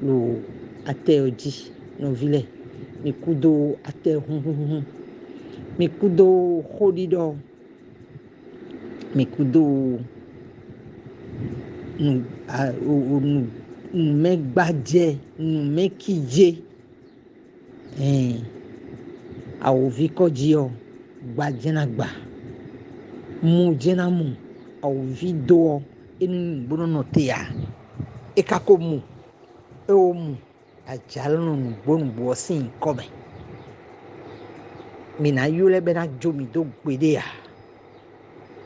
lo ate oji no vile mi kudo ate hun mi kudo hodido mi kudo nu megbaje nu mekije awovi kɔdzi o gbadzena gba mu dzena mu awovi do o enu gbono no tea ekako mu ewo mu adzalo no gbonu gbo sin kɔme mina yole bena dzo mi do gbedea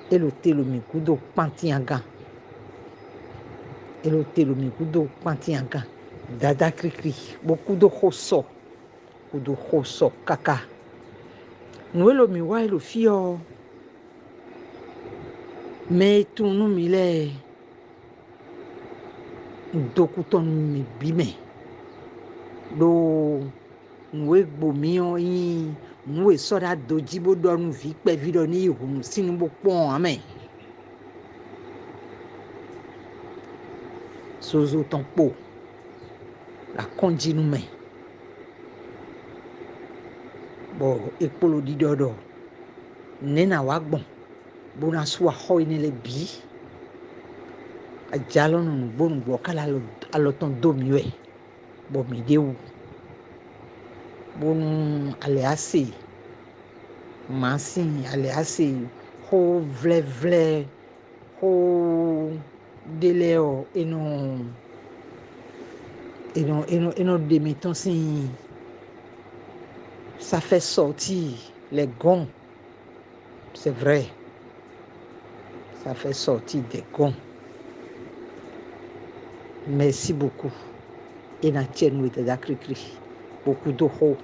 elo telo mi kudo pantianga elo telo mi kudo pantianga dada krikri bo kudo hoso kaka nuelo mi wa elo fio me tunu mi le dokuton mi bime do nwe gbo mi o yin nwe soda doji bo do nu vi pe video ni ihun sinu bo pon ame sozo ton po la konji nu me bo ekpolo di dodo nena wa gbon bo na so ho ni le bi ajalo no gbonu gbo kala alo ton do mi we bo mi dewu bonu ale ase masin ale ase ho vle ho dele o eno de meton sin ça fait sortir les gonds c'est vrai ça fait sortir des gonds merci beaucoup et na tien with the krikri beaucoup de ho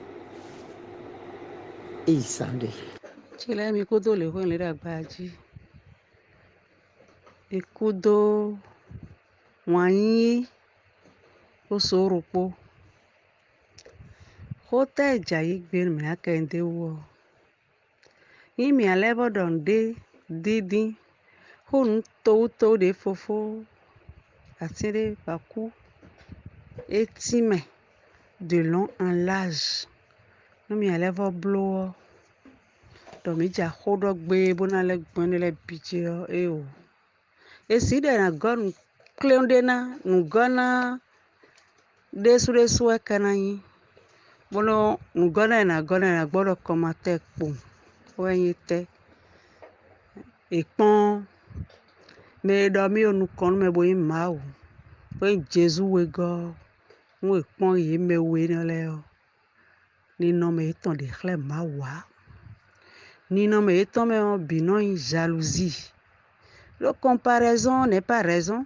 et sande chile mi kudo le ho le dagbaji ikudo wanyi osoropo hotel jayi gbe mi akende wo imi alebo don de didi hun to de fofo atire baku etime de long en large mi alebo blo do mi ja hodo gbe bona le gbon le bije o esi de na gon kleondena ngona desu ekanayi bono ngona na gbodo komate po oyite ipon me do mi onu kon me boyin mawo pe jesu we go won ipon yi me we ni le o ni no me ton de khle mawa ni no me ton me bino jalousie le comparaison n'est pas raison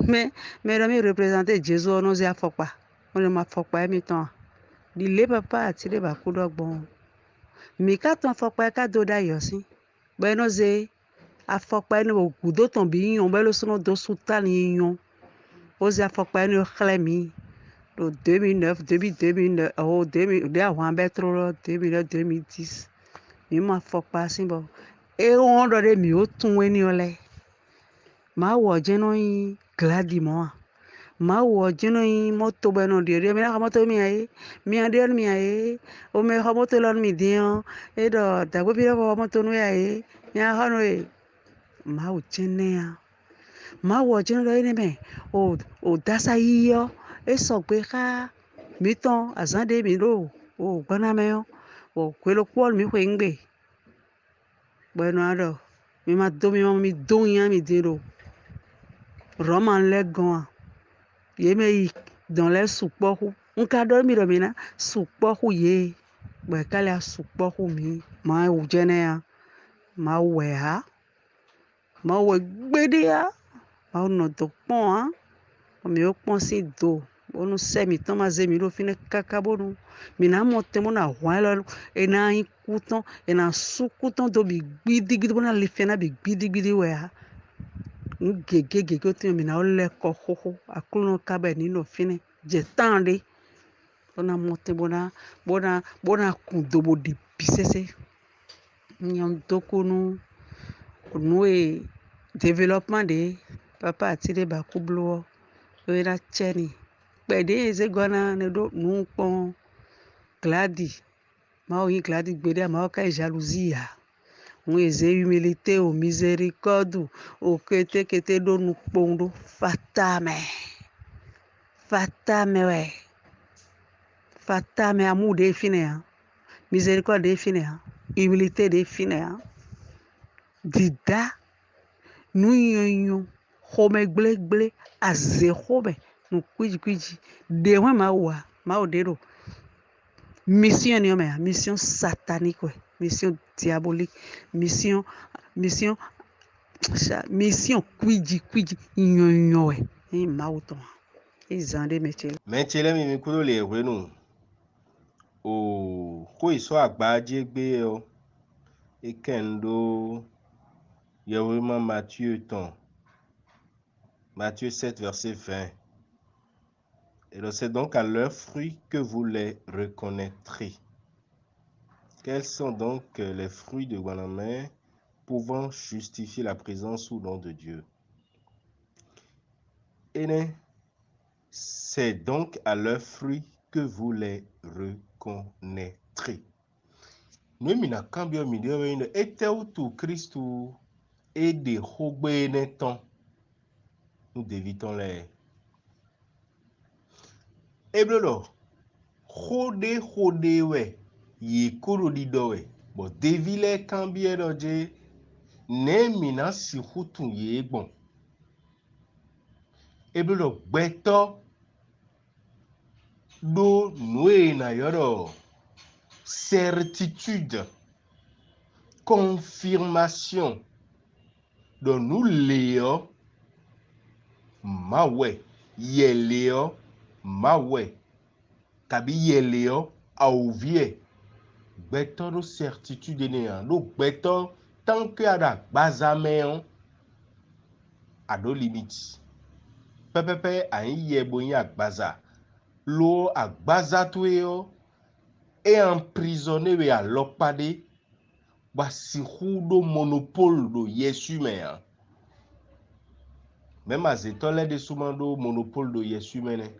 mais do mi représenter Jésus on ose afokpa on ma fokpa mi ton di le papa atire ba kudo gbon mi ka ton fokpa ka do da yosin be no ze afokpa ni ogudo ton bi yon be lo sono do sultan yon ose afokpa ni khlemi do 2009 2009 oh 2000 de awan betro 2010 mi ma fokpa sin bo e won do de mi o tun we ni ole ma wo je no yin gladi mo ma wo je no yin moto be no de mi na moto mi aye mi ade mi aye o me ha moto lon mi dion e do da go bi ro moto no aye ya ha no e ma o je ne ya ma wo je no ni me o dasa yiyo e so pe ka mi ton azande mi ro o gbona me o kwelo kwol mi kwe ngbe bueno ado mi ma do yan mi diro roman le gan ye me yi dans les supohu nka do mi ro mi na supohu ye be kala supohu mi ma u jene ya ma we ha ma we gbede ya ma no do pon ha mi o pon si do onu se mi ton ma ze mi ro fine kaka bonu mi na mo te mo na hwan lo e na ikuton e na sukuton do bi gbidi bona le fena bi gbidi we ha ngege o te mi na o le ko ho akuno ka be ni no fine je tande bona mo te bona kun do bo di pisese nyom dokunu nue développement de papa atire ba kublo era cheni pede ze gona ne do nu pon gladi ma o yin gladi gbede ma o ka jalousie un eze humilité o miséricorde o kete kete do nu pon do fatame we fatame amour de fine miséricorde de fine humilité de fine dida nu yonyo xɔme gblẽgblẽ aze xɔme nu kudzi de hɔn ma o de ɖo mission ni yɔmɛ mission satanique mission diabolique mission kudzi nyɔnyɔ ni ma o tɔn izan de mɛtsɛ. mɛtsɛ mi mi kudo le ɛwɛ no o ko iso agbadze gbe o ekendo yewe ma Matthieu 7 verset 20. Et donc c'est donc à leurs fruits que vous les reconnaîtrez. Quels sont donc les fruits de Guanamé pouvant justifier la présence ou non de Dieu? Et c'est donc à leurs fruits que vous les reconnaîtrez. Nous mina kambio midio ino eteutu Christu et de hogbe neton. Nous dévitons les. Eblolo hode we ye koro dido we bo devile kambie doje ne mina si hutun ye bon. Eblolo beto do noe na yoro certitude confirmation do nous leo mawe yeleo mawe kabi yeleo auvie beto do certitude ne an do beto tant que ada bazameon ado limite pepepe ayin yeboyin agbaza lo agbaza tueo et emprisonné we alopade basihu do monopole do yesu me même azetole de soumando monopole do yesu mene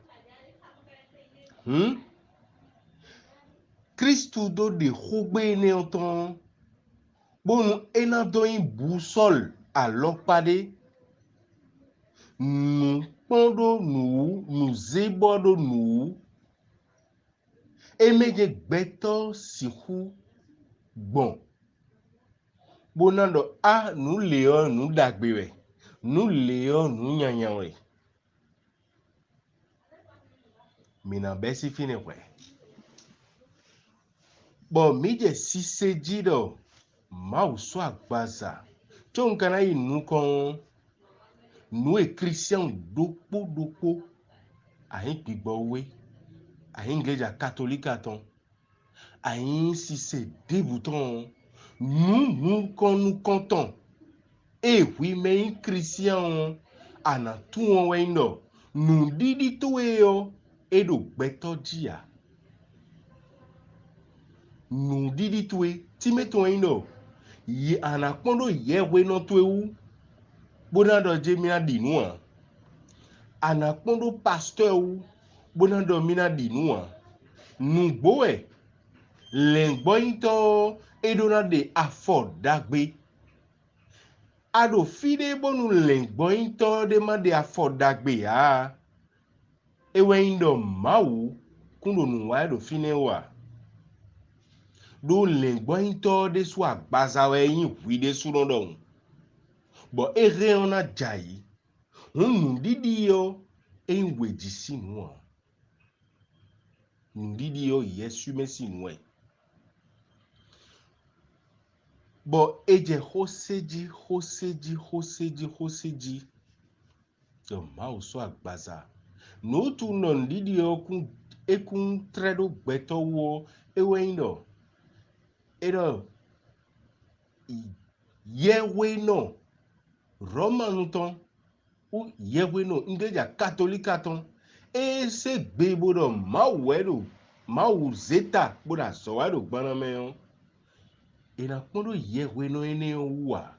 Christu do de hogbe ne onton bonu enadoyin boussole alopade nous pondo nous zebodo nous emeje gbeto sihu bon bonando a nous léon nous dagbewe nous léon nous nyanyawe mina besi fine kwe bon mije sisejido mauso agbaza chonkana yi nous kon nous est christian dopo ayin gbigbo we ayin iglesia catholique aton ayin sise débouton nous comptons et oui mais christian ana tout we ndo nous didi to yo edo gbeto dia nous didi to timeto we ndo yi ana pondo yewe no to ewu bonado jemina dinua ana pondo pasteur wu bonado mina dinua nous boe lengbointo edona de afodagbe ado fide bonu lengbointo de ma de afodagbe ewe indo mawu kundo nuwa do fine wa do lengbointo de so agbazawe yin wide sunodon bo ere ona jai unu didi yo enweji sinu ndidi yo yesu mesinu bo eje hoseji yo mauso agbaza no tu no ndidi yo ekun tredo gbeto wo ewe ndo edo yewe no roman ton ou yewe no iglesia catholique ton ese gbe bodo mawedo mawu zeta boda sowado gbana meyon Et na pondo yewe no ene wa.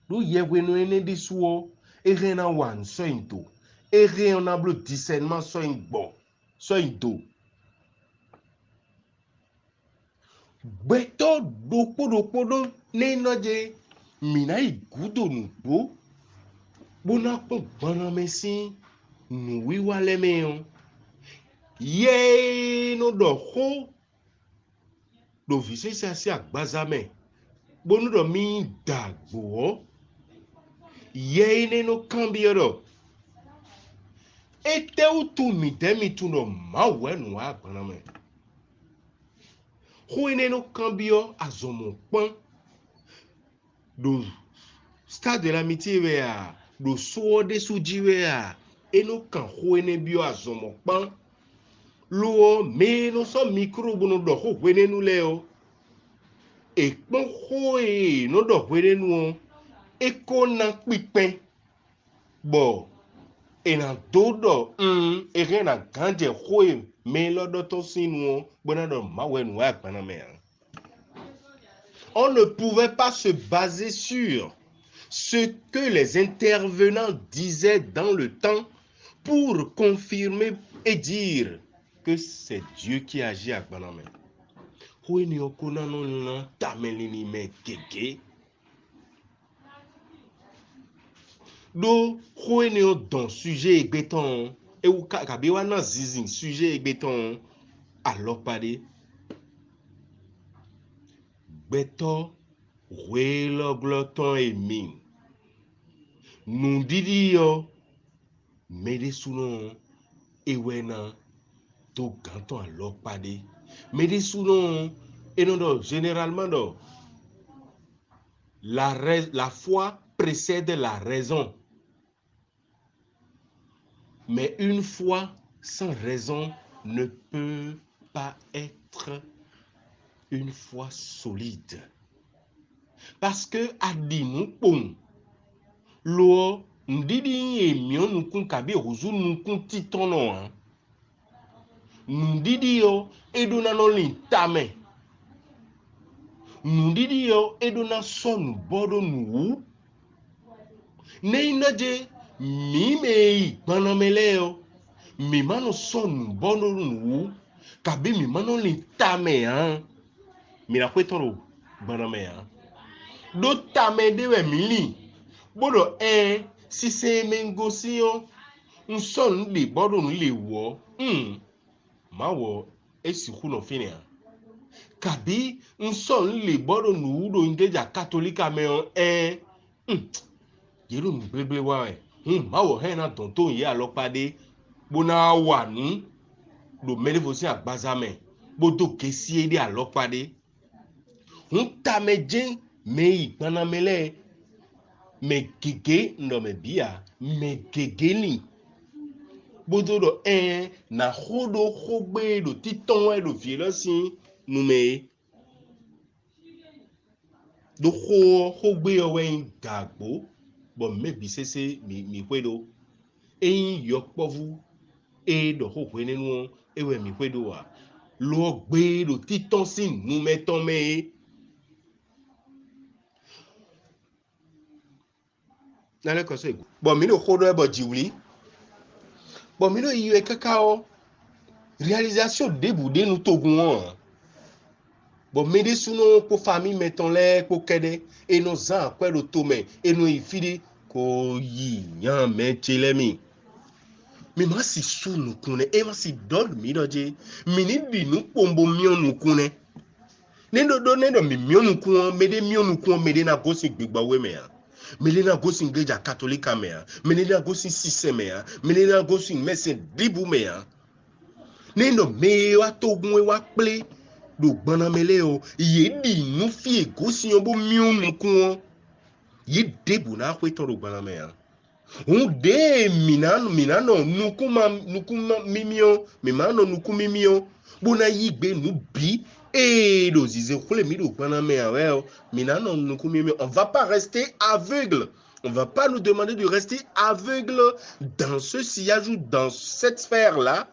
Do yewe no ene disuo. Et rien à wan sointo. Et rien on a le discernement soin bon. Sointo. Beto dopo ne noje. Mina igudo nubo. Bona po bana mesi. Nu wiwa lemeon. Ye no do ho. Do vise se asi agbazame. Bonu do mi dagbo. Ye ne no cambioro. Ete utu mi demi tu no mawe no agbaname. Ho ne no cambio azomo pon. Do stade de l'amitié wea. Do so de suji wea. E no kan ho ne bio azomo pon. Lo me no so micro bono do ho wene nu leo. E pon ho e no do wene nu. E ko na pipen. Bo ena dodo e rena ganje hoe me lodo to sinu bona do mawen wa paname. On ne pouvait pas se baser sur ce que les intervenants disaient dans le temps pour confirmer et dire que c'est Dieu qui agit à Baname. Hoe ni okona no na tamelini me keke. Do khoeneo don sujet egbeton e ou kabe wana zizin sujet egbeton alors pade beto welo gloton emi nous didi yo mede sunon ewena to ganton alors pade mede sunon et non généralement do la foi précède la raison. Mais une foi sans raison ne peut pas être une foi solide. Parce que adinu pon lo ndidi emion nukun kabi ozu nukun titono ndidi yo eduna no lintame ndidi yo eduna sonu bodo nu neinaje mimei banameleo mi mano son bono nu kabi mi mano lintame mi na kwetoro baname do tame dewe mili bodo si se mengosi yo nson le bodo nu le wo ma wo esi kuno fini kabi nson le bodo nu do ngeja katolika me yero nu bleble wa ma wo na tonton ye alopade bona wa nu do mele vosi agbazame bodo kesie de alopade tameje me igbanamele me gege no me bia me gegeli bodo do na hodo hogbe do titon do violence nu me do hogbe owen gagbo bo me bisese mi kwedo yo povu do hogbe nenu ewe mi kwedo wa lo gbe do titon sin nu meton me nale kose bo mi no hodo ebo jiwli bo mi no yiwe kakao réalisation déboudé nous togun bo mede suno po famille meton le po kede et nos ans quoi le tome et nous ifidi ko yi yan mentelemi mi ma si sunu kune e ma si dog mi doje mi ni di nu pombo mionu kune nendo do nendo mi mionu kun mede mionu kun mede na gosi gbegba we me ya mede na gosi iglesia katolika me ya mede na gosi systeme ya mede na gosi messe dibu me ya nendo me wa togun wa ple do gbanamele o ye di nu fi egosi yon bo mionu kun ye debu na kweto do gbaname ya de minano nukuma mimio mimano nukumimio bona yigbe nu bi do zize khole mi do gbaname ya we minano nukumimio on va pas rester aveugle. On va pas nous demander de rester aveugle dans ce sillage ou dans cette sphère là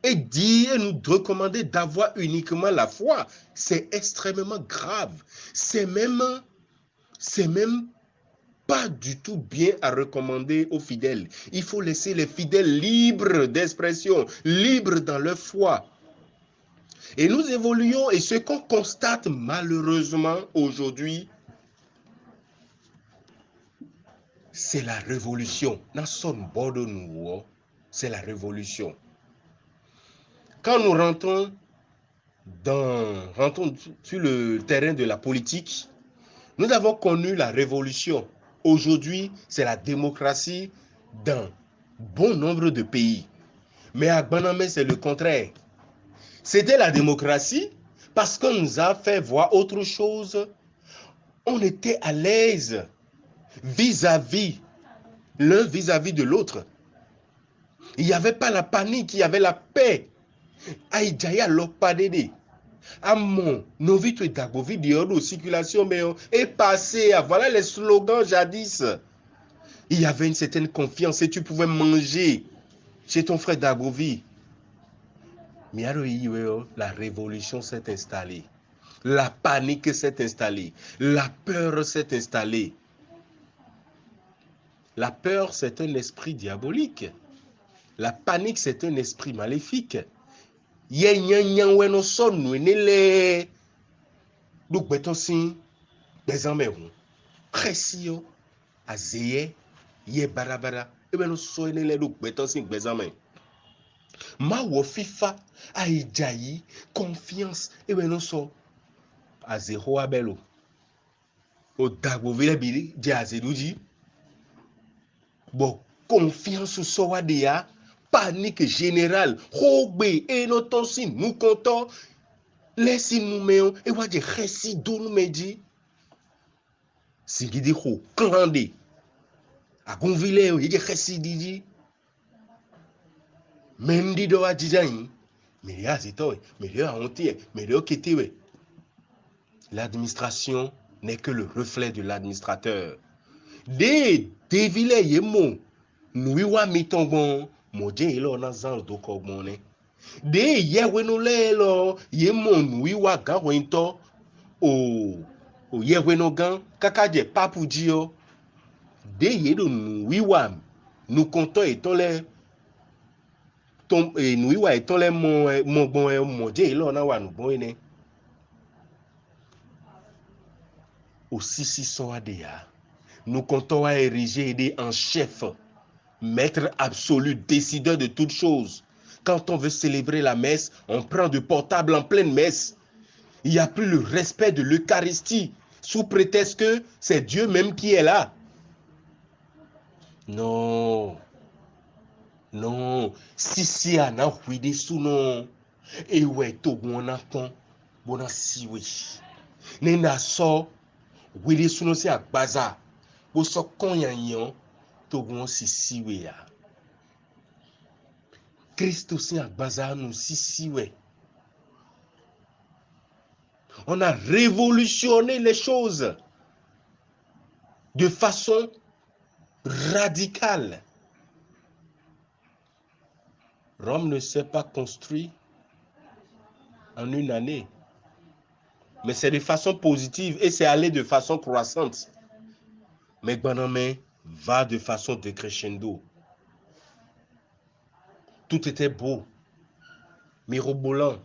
et dire, et nous recommander d'avoir uniquement la foi, c'est extrêmement grave. C'est même pas du tout bien à recommander aux fidèles. Il faut laisser les fidèles libres d'expression, libres dans leur foi. Et nous évoluons, et ce qu'on constate malheureusement aujourd'hui, c'est la révolution. C'est la révolution. Quand nous rentrons sur le terrain de la politique, nous avons connu la révolution. Aujourd'hui, c'est la démocratie dans bon nombre de pays. Mais à Gbanamé, c'est le contraire. C'était la démocratie parce qu'on nous a fait voir autre chose. On était à l'aise vis-à-vis, l'un vis-à-vis de l'autre. Il n'y avait pas la panique, il y avait la paix. Aïdjaya Lopadede. Amon, Novito et Dagovi, de circulation, mais est passé. Voilà les slogans jadis. Il y avait une certaine confiance et tu pouvais manger chez ton frère Dagovi. Mais la révolution s'est installée. La panique s'est installée. La peur s'est installée. La peur, c'est un esprit diabolique. La panique, c'est un esprit maléfique. Ma wo fifa aijayi confiance no so azero abelo o dagbo vile bili je azeduji bo confiance so wa de ya panique générale hogbe eno tonsin nous comptons laisser nous meon e wa je resi do nous meji singidi ho klande agunvile o je resi diji Mendi do adjijayi, melia zitoy, melia hontier, melia ketiwe. L'administration n'est que le reflet de l'administrateur. De devile yemo, nuiwa mitongon, moje ilo na zan do kogbone. De yewenole lo, yemo nuiwa ganwento, o yeweno gan, kakaje papujio. De yedo nuiwa, nous comptons étant les nuiwa eton le mo bon moje ilo na wa nu bon ene aussi si so adea nous comptons à ériger en chef, maître absolu, décideur de toutes choses. Quand on veut célébrer la messe, on prend de portable en pleine messe. Il n'y a plus le respect de l'Eucharistie sous prétexte que c'est Dieu même qui est là. Non. Non, si ana huide suno ewe to bona pon bona siwe ne na so huide suno si agbaza bo so konyanyan to bon si siwe ya Christo si agbaza nous si siwe. On a révolutionné les choses de façon radicale. Rome ne s'est pas construit en une année, mais c'est de façon positive et c'est allé de façon croissante. Mais Gbanamé va de façon décrescendo. Tout était beau, mirobolant,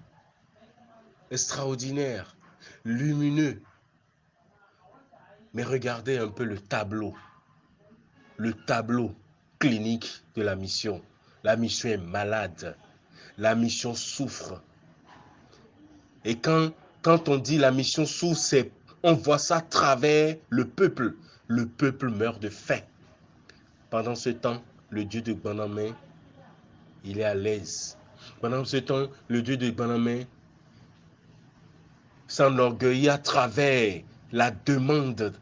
extraordinaire, lumineux. Mais regardez un peu le tableau clinique de la mission. La mission est malade. La mission souffre. Et quand on dit la mission souffre, on voit ça à travers le peuple. Le peuple meurt de faim. Pendant ce temps, le Dieu de Gbanamé, il est à l'aise. Pendant ce temps, le Dieu de Gbanamé s'enorgueillit à travers la demande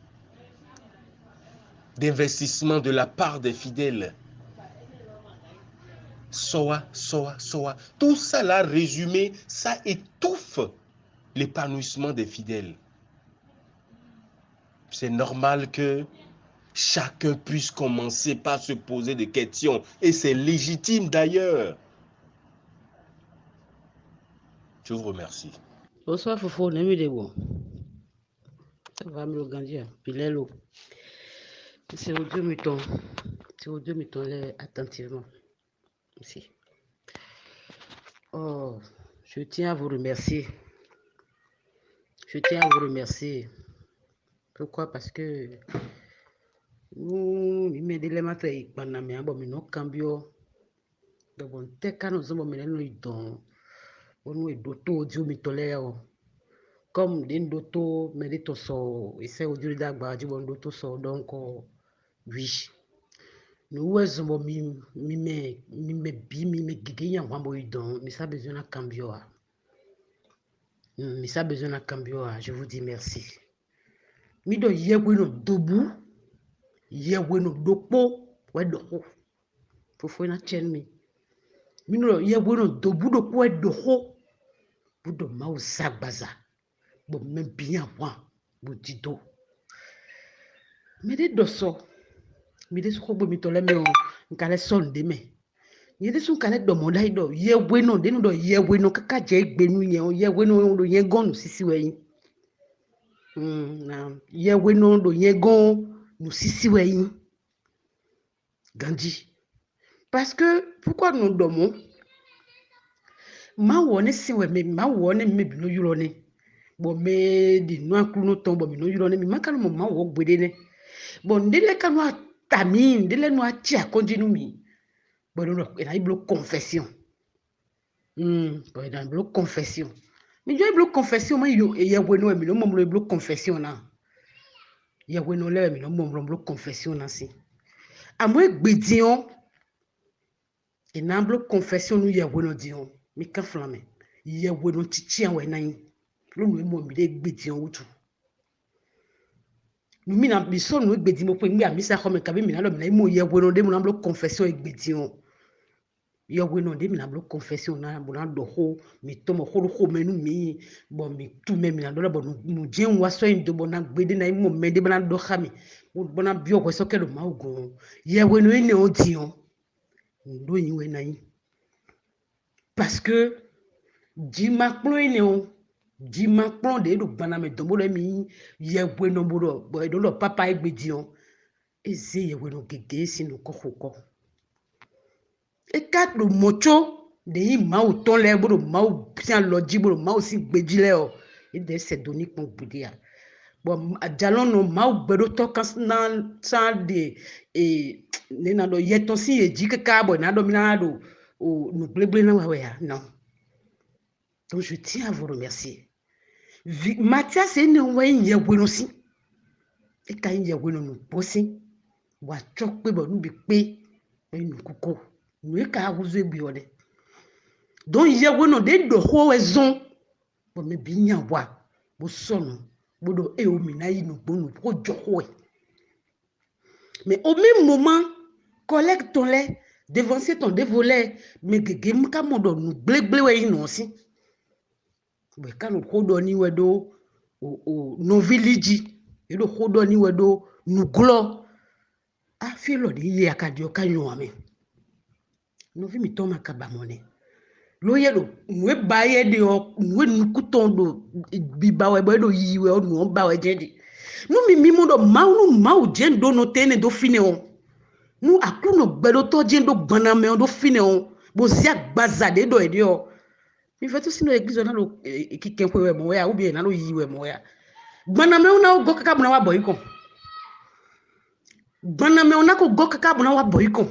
d'investissement de la part des fidèles. Soa. Tout ça là résumé, ça étouffe l'épanouissement des fidèles. C'est normal que chacun puisse commencer par se poser des questions. Et c'est légitime d'ailleurs. Je vous remercie. Bonsoir, Fofo, Nemi de bon. Ça va, me le gandia. Pilelo. C'est au Dieu muton. C'est au Dieu muton attentivement. Ici. Oh, je tiens à vous remercier. Je tiens à vous remercier. Pourquoi? Parce que nous, il m'a dit les matins, il m'a dit, mais non, cambio. Donc, on te quand nous sommes menés dans, on est d'auto Dieu muton comme des d'auto, mais des tosso, et c'est au Dieu d'agba, du bon d'auto so, donc, oui. Nous sommes mi gigi ya wambo idon, mais ça besoin de cambio. Mais ça besoin de cambio. Je vous dis merci. Mi do yewe no dobu, yewe no dopo, we doho. Fofo na chen mi. Mi no yewe no dobu dopo we doho. Budo ma usagbaza. Bo me bien wa, bo dido. Me de doso. Mi de soko bo mi tole me o, nkale sonde me. Yede sun kale do moda ido yewe no de no do yewe no kaka je gbenu yen o yewe no do yen gonu sisi weyin. Na yewe no do yen gon nous sisi weyin. Gandhi. Parce que pourquoi nous dormons? Ma wone si we me ma wone me bi no yuro ne. Bo me di no akru no ton bo mi no yuro ne mi maka no ma wo gbede ne. Bo ndele kanu atami ndele no achi akonjinu mi. Bon, il y a une confession. Il y a une confession. Mais il y a une confession, mais il y a une confession. Il y a une confession. À moi, il y a une confession. Il y a une dion. Mais quand flamme, il y a une tchien ou un nous mina biso no gbedi mo pe ngi amisa ko me kabe mina lo mina mo ye weno de mo na blo confession egbedi on ye weno de mina blo confession na bo na do ho mi to mo ho menu mi bo mi tu me mina do la bo no jen wa so ndo bo na gbedi na mo me de bona do khami bo na bio ko so ke lo ma ogun ye weno ene o di on ndo yin we na yin parce que di ma plo ene o di ma plan de do bana me dombo le mi ye we no bodo bo do lo papa egbedi on eze ye we no gege si no kokoko e kat lo mocho de yi ma o ton le bodo ma o bien loji bodo ma o si gbeji le o e de se doni pon gbedi a bo ajalon no ma o gbedo to kan na sa de e ne na do ye ton si e ji kaka bo na do mi na do o no gbegle na wa ya non. Donc je tiens à vous remercier. Mathias est né en Yawenosi. Et quand il y a un bossing, ou à choquer, nous bipé, et nous coucou. Nous est qu'à vous ébioler. Donc il y a un des deux raisons pour me bien voir. Vous sonne, vous do et au minaï nous bon nous pro joie. Mais au même moment, collecte ton lait, dévancer ton dévolé, mais que game comme on nous blé nous aussi. Mais quand nous redonnons wedo o no village et le redonnons wedo nous glo a fait le dit ya kadio kanyo ame no vi mi toma kabamone lo yedo we baye de o we nukuton do biba we do yiwe o no ba we jendi no mi mo do mau jendo no tene do fine on nu akru no gbedo to jendo gbana me do fine on bo zia gbazade do ede o mi fait aussi no église na lo ki ken we mo ya ou bien na lo yiwe mo ya gbana me una go kaka buna wa boyiko gbana me una ko go kaka buna wa boyiko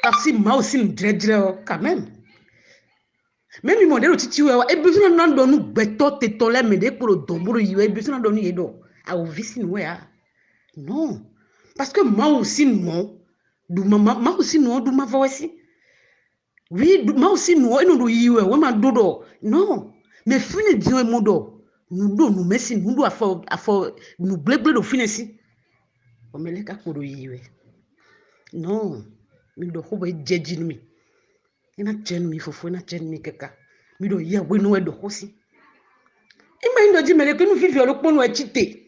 parce ma aussi ndredre quand même mi modelo titi we e bi so na do nu gbeto te to le me de ko do mburu yiwe e bi so na do nu yedo a o visi we ya non parce que ma aussi non du ma aussi non du ma voici. Oui, moi aussi nous et nous yiwe we ma dodo non mais fini dio modo nous do nous merci nous do afo nous bleble do fini si o mele ka ko do yiwe non mi do ho be jeji mi ina chen mi fofo na chen mi keka mi do ye we no e do hosi ima ndo ji mele ke nu fifi o ponu e chite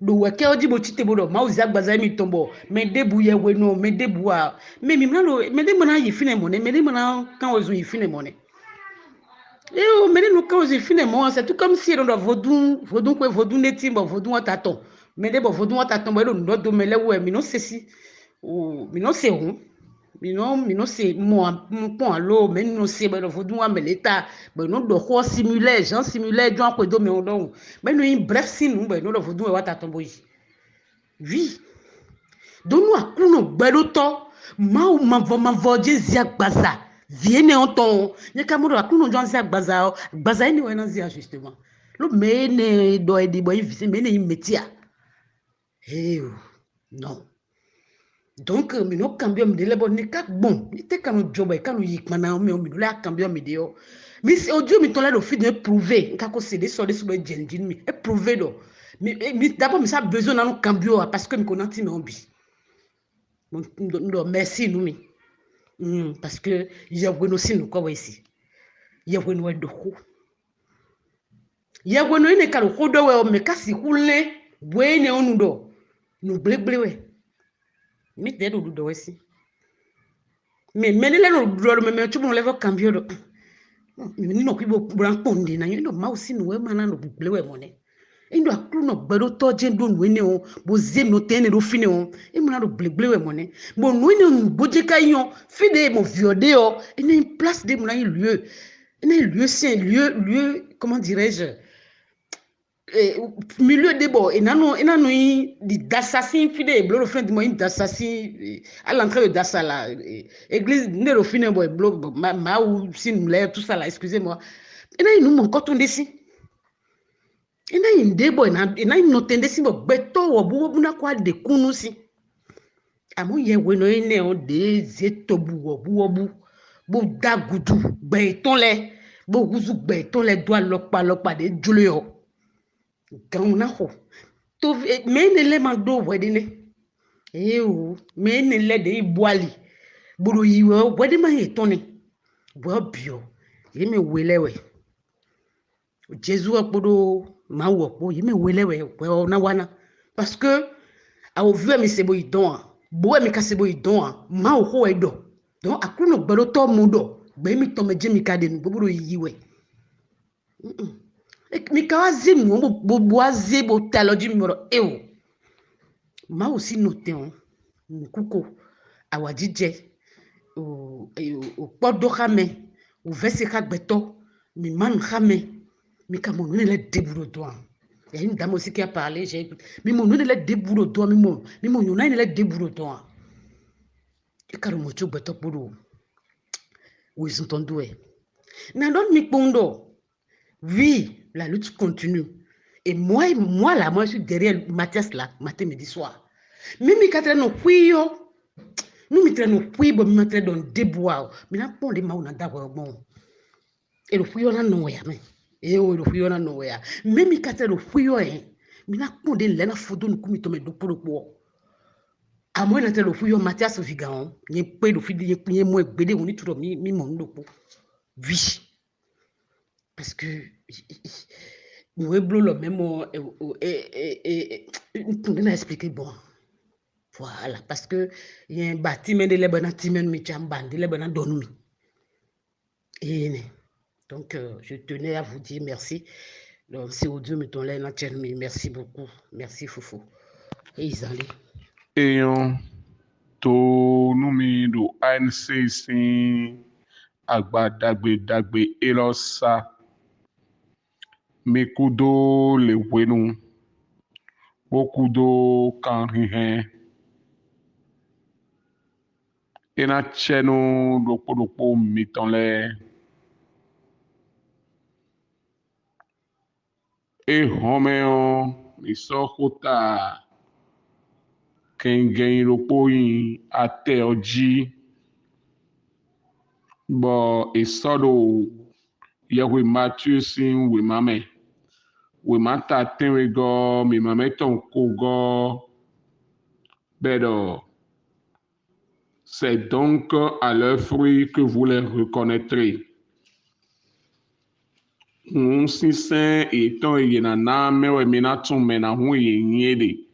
do we ke oji bo chite bodo ma uzi agbaza mi tombo me debu ye we no me debu a me mi na lo me de mona yi fine mo ne me de mona kan ozu yi fine mo ne Et mais nous quand j'ai finalement c'est tout comme si on doit vaudou neti bon vaudou taton mais des bon vaudou taton mais on doit domele ouais mais non c'est si ou mais non c'est rond mais non c'est moi pon allo mais non c'est ben vaudou mais l'état ben non do quoi simuler gens simuler joint quoi do mais on donc mais nous bref si nous ben nous le vaudou ouais taton boy oui donc nous a kuno beloto ma voje zia gbaza viene onton ne kamuro a kuno jon zia gbaza ni wena zia justement lo mene do edi boy visi mene imetia non donc mi no cambio mi de bon ni ka bon ni te kanu job e kanu yikmana mi la cambio mi de yo mi odio mi ton la do fi de prouver nka ko céder sur les genjin mi e prouver do mi d'abord mi ça besoin na no cambio parce que mi connais mi obi merci nous parce que yagweno sinu kwa ici yagweno do ko yagweno ine kalu ko do we me kasi kule bwene onudo no bleble mi de do wesi me menele no do me tu mo level cambio do ni no kwibo bran ponde na yo ma usi no we mana no blewe mone indo akru no gbero to jendo no ene o bo ze no tene do fine o e mo na do bleble we mone bo no ene no boje kayon fide mo viode o ene une place de mo na lieu ene lieu c'est lieu comment dirais-je milieu de bon et nano d'assassin fide blo fin de moyen d'assassin à l'entrée de dassa là église ne lo fine boy blo ma ou sin tout ça là excusez-moi ene nous mon coton d'ici ina inde boy na ina notende si bo beto wo bu na kwa de kunu si amu ye we no ine o de zetobu wo bu bo dagudu beton le bo guzu beton le doit lokpa de julio gauna ho to me ne le mando wedine o me ne le de iboali buru yiwo wedima etoni bo bio ye me welewe Jésus a podo ma wo yime welewe we na wana parce que au vu mi sebo idon bo mi ka sebo idon ma ho edo donc akuno gbero to mudo gbe mi to meje mi ka de nu gboro yiwe mi ka wazi mu bo azi bo taloji mi moro ewo ma aussi noté on kuko awajije o podo khame o vese ka gbeto mi man khame mi ka mon ne déburo toi il y a une dame aussi qui a parlé j'ai écouté mi mon ne déburo toi mi mon yona ne déburo toi e ka mo chu gbeto puru oui ils ont doué na don mi pondo oui la lutte continue et moi là moi je suis derrière Mathias là matin midi soir mimi ka no kuyo mimi tra no kuibo mi matre don déboire mi na ponde ma una dawa bon et le kuyo na no ya me e o lo fuyo na no ya memi kate lo fuyo mina konde le na fodo nu kumi to me do poropo amo na te lo fuyo Mathias Vigan ni pe lo fidi ni mo egbede oni turo mi mo ndopo oui parce que nous eblo lo même pour nous expliquer bon voilà parce que il y a un bâtiment de lebana timen mi chambande lebana donumi et donc, je tenais à vous dire merci. Donc, c'est au Dieu, mais ton lait, merci beaucoup. Merci, Foufou. Et ils allaient. Et to numi do ANC sin agba dagbe elosa mekudo le wenu bokudo kanrihen ena chenu dopo mitonle e homeo isokota kengen ropoyin ate oji bo isodo yewe Matthew sin we mame we mata tenwe go mi mame ton ko go bedo c'est donc à leurs fruits que vous les reconnaîtrez. Si c'est étant yenana mewe minatum menahu yenyede.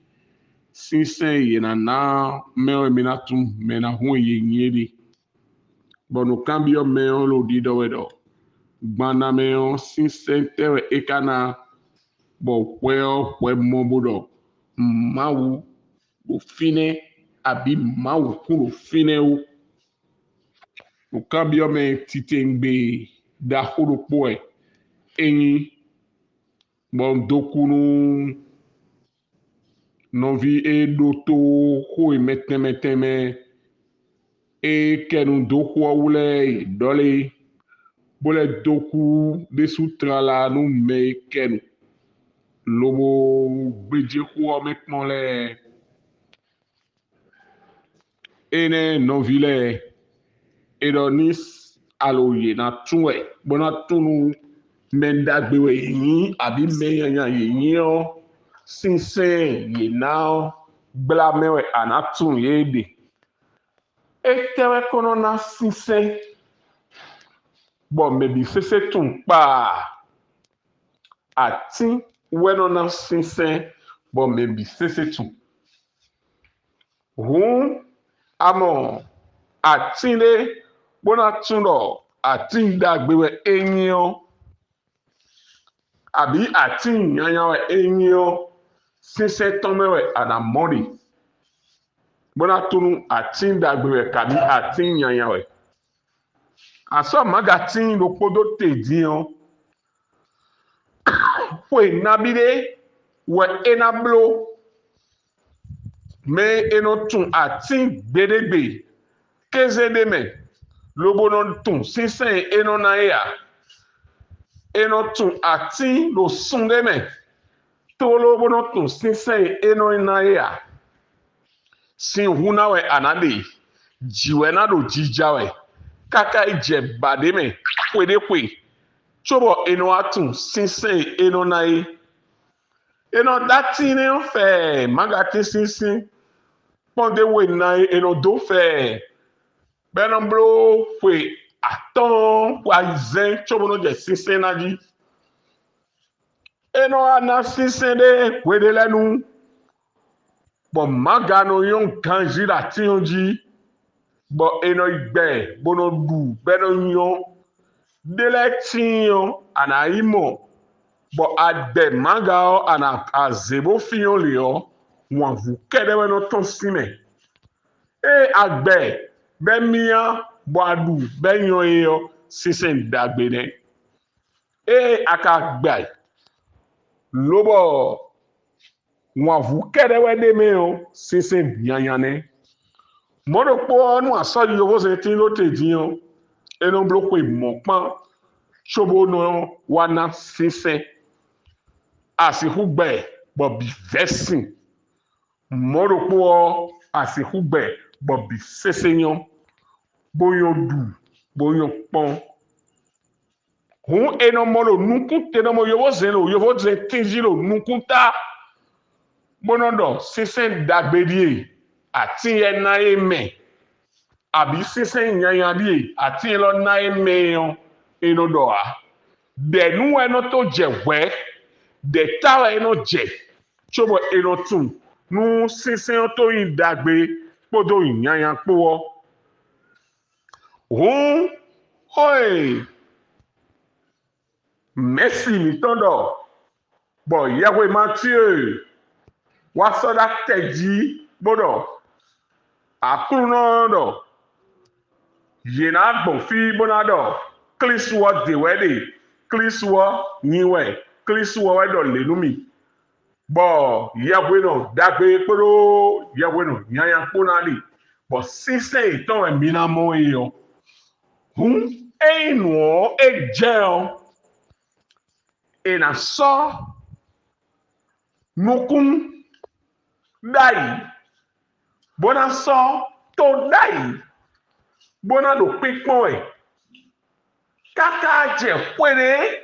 Si c'est yenana mewe minatum menahu yenyede. Bon, nous cambions mais on le dit d'oedo. gbanameo sinsentewe ekana bo we mobodo mawu o fine abi mawu kuro fine o cambio me titengbe da horo poe enyi bon dokunu novi e doto hoi meteme e kenu doku wule dole bole doku desutra la no me kenu lobo gbeje ko mekmon le ene novile edonis aloye na tunwe bona tunu menda gbewe yin abi meyanya yin o sinsen ye na blamewe anatun yede etewe kono na sinsen bon mebi sese tun pa ati weno na sinsen bon mebi sese tun hun amo atinde bona tundo atinda gbewe enyo abi atin yanyawe enyo sinsen tomewe anamori bona tunu atinda gbewe kabi atin yanyawe aso magatin lo podo tedion fue nabide we enablo me enotun atin gbedegbe kezedeme lobono tun sinsen enona ya enotun atin lo sundeme to lobono tun sinsen enona ya sin hunawe anade jiwe na do jijawe kaka ije bademe kwedekwe chobo eno atun sinsen eno nae eno dati ne fe magati sinsin ponde we nae eno do fe benombro fwe aton kwa izen chobo no je sinsen naji eno ana sinsen de kwede lenu bon magano yon kanji la tionji bon eno igbe bono du beno yon delection anaimo bo adbe manga ana azebo fiyon leo wọn vu kedewe no ton sime e agbe be mia bo adu be yon yo sisen dagbene e aka gbe lobo wọn vu kedewe de me yo sisen yanyane modo po nu aso yo ze tin lo te diyan eno bloko imọ̀pán ṣobo no wana sinsen asihugbe bobi vesin moropo asihugbe bobi sesenyan boyon du boyon pon hun eno moro nukun teno mo yowo zen tinjilo nukunta bonodo sinsen dagbedie ati ena eme abi sinsen nyanyadie ati elo na emeyon eno doa de nu eno to jewe de tawa eno je chobo eno tun nu sinsen to yin dagbe podo nyanyan po hun oi merci mi tondo bo yawe Mathieu wa soda teji bodo akunodo yena gbon fi bonado kliswo de wede kliswo niwe kliswo wedo lenumi bo yawe no dagbe poro yawe no nyanya ponali bo sise iton emina mo eyo hun eno ejeo ena so nukun dai bona so to dai bona do pipon e kaka je kwere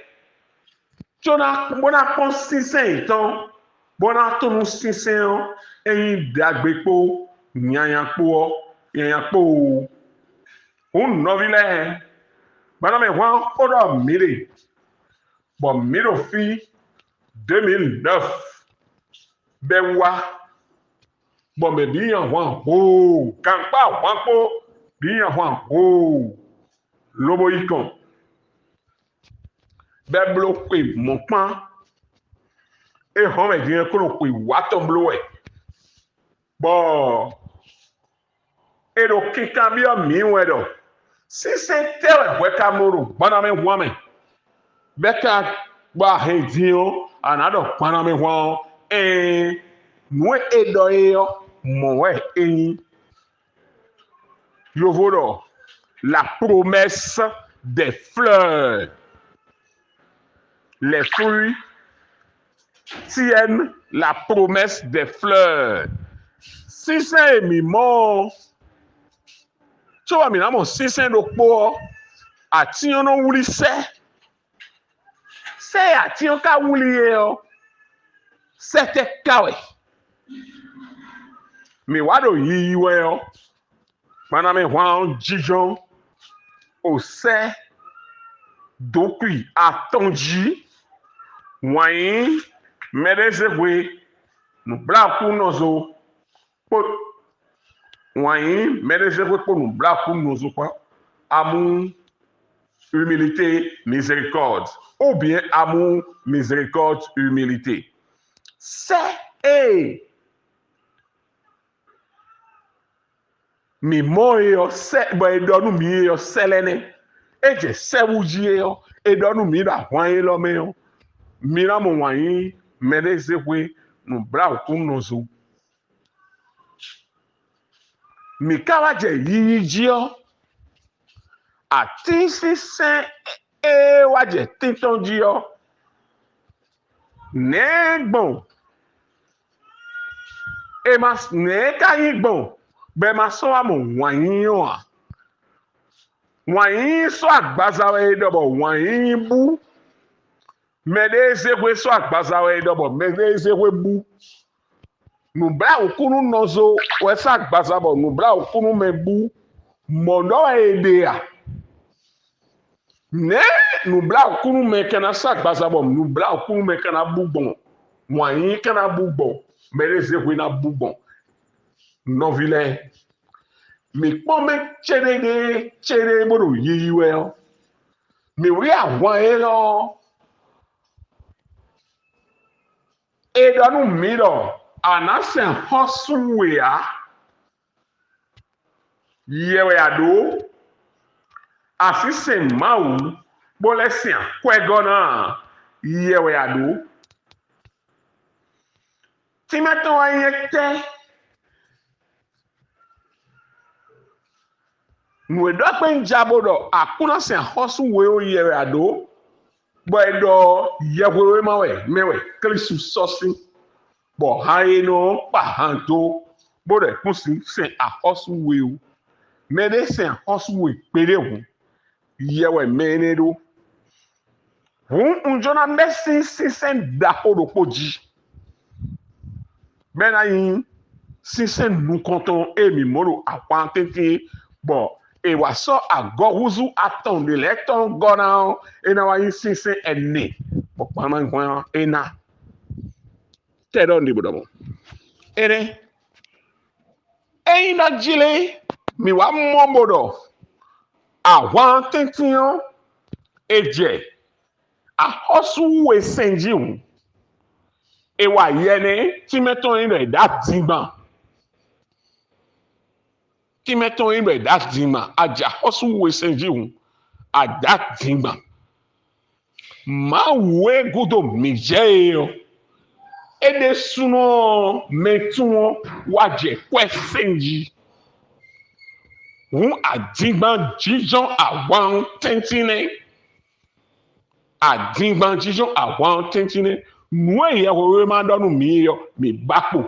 jona bona pon sinsen itan bona to nu sinsen o eyin dagbepo nyanyanpo un novile bana me wan odo mire bo miro fi 2009 bewa bo me biyan wan ho kanpa wan po biyan wan ho lobo ikon beblo kwe monpan e home dien ko kwe watomblo e bo e do kikambia miwedo si se tere weka moro bana me wame beka ba hedin anado bana me wan e nwe edo yo mowe e yovodo la promesse des fleurs. Les fruits tiennent la promesse des fleurs. Si c'est mi mort, tu vois, mi namo si c'est le po, a tiyon no wuli se a tiyon ka wuli yo, se te kawe. Mi wado yi yo, maname wan jijon, o se, dokui atonji, wanyi, medezekwe, nou blakou nozo, pot, wanyi, medezekwe po nou blakou nozo kwa, amour, humilité, miséricorde. Ou bien amour, miséricorde, humilité. C'est mi moyo se ba edonu mi yo selene eje sewuji yo edonu mi da hwan lo me yo mi na mo wan medezekwe no bra kun nozo mi kawaje yiji yo ati si sen waje tinton ji yo negbon e mas ne ka yigbon be ma so amo wanyin yo a wanyin so agbazawe dobo wanyin bu medezekwe so agbazawe dobo medezekwe bu nu bra okunu nozo we sa agbazabo nu bra okunu me bu mondo ede a ne nu bra okunu me kana sa agbazabo nu bra okunu me kana bu bon wanyin kana bu bon medezekwe na bu bon non vilain mi pome chere boro yiwe o mi wi àwọn ero edonu miro anase hosuwe a yewe ado asise mawu bolesin kwegona yewe ado timeton ayete nous devons jabodo akuna se hosu we o yere ado bo edo yewe mawe mewe kristu sosi bo haino pa hanto bo de kunsi se a hosu we o mede se hosu we pere hu yewe menedo unjona mesi si sen da hodo poji benayin si sen nu konton emi moro akwantenti bo e waso agoruzu atonde leton gona ena wa insise enne bokpama nkwa ena tedo ndi bodomo ere eina jile mi wa momodo awan tention eje ahosu we senjiun e wa yene timeton ina da dimba qui mettons une dima aja hosu wesenjiun ada dima ma we gudo mijeyo ede suno metun waje kwesenji adigban jijon awan tentine adigban jijon awan tentine nwe ya we ma donu mi yo mi bapo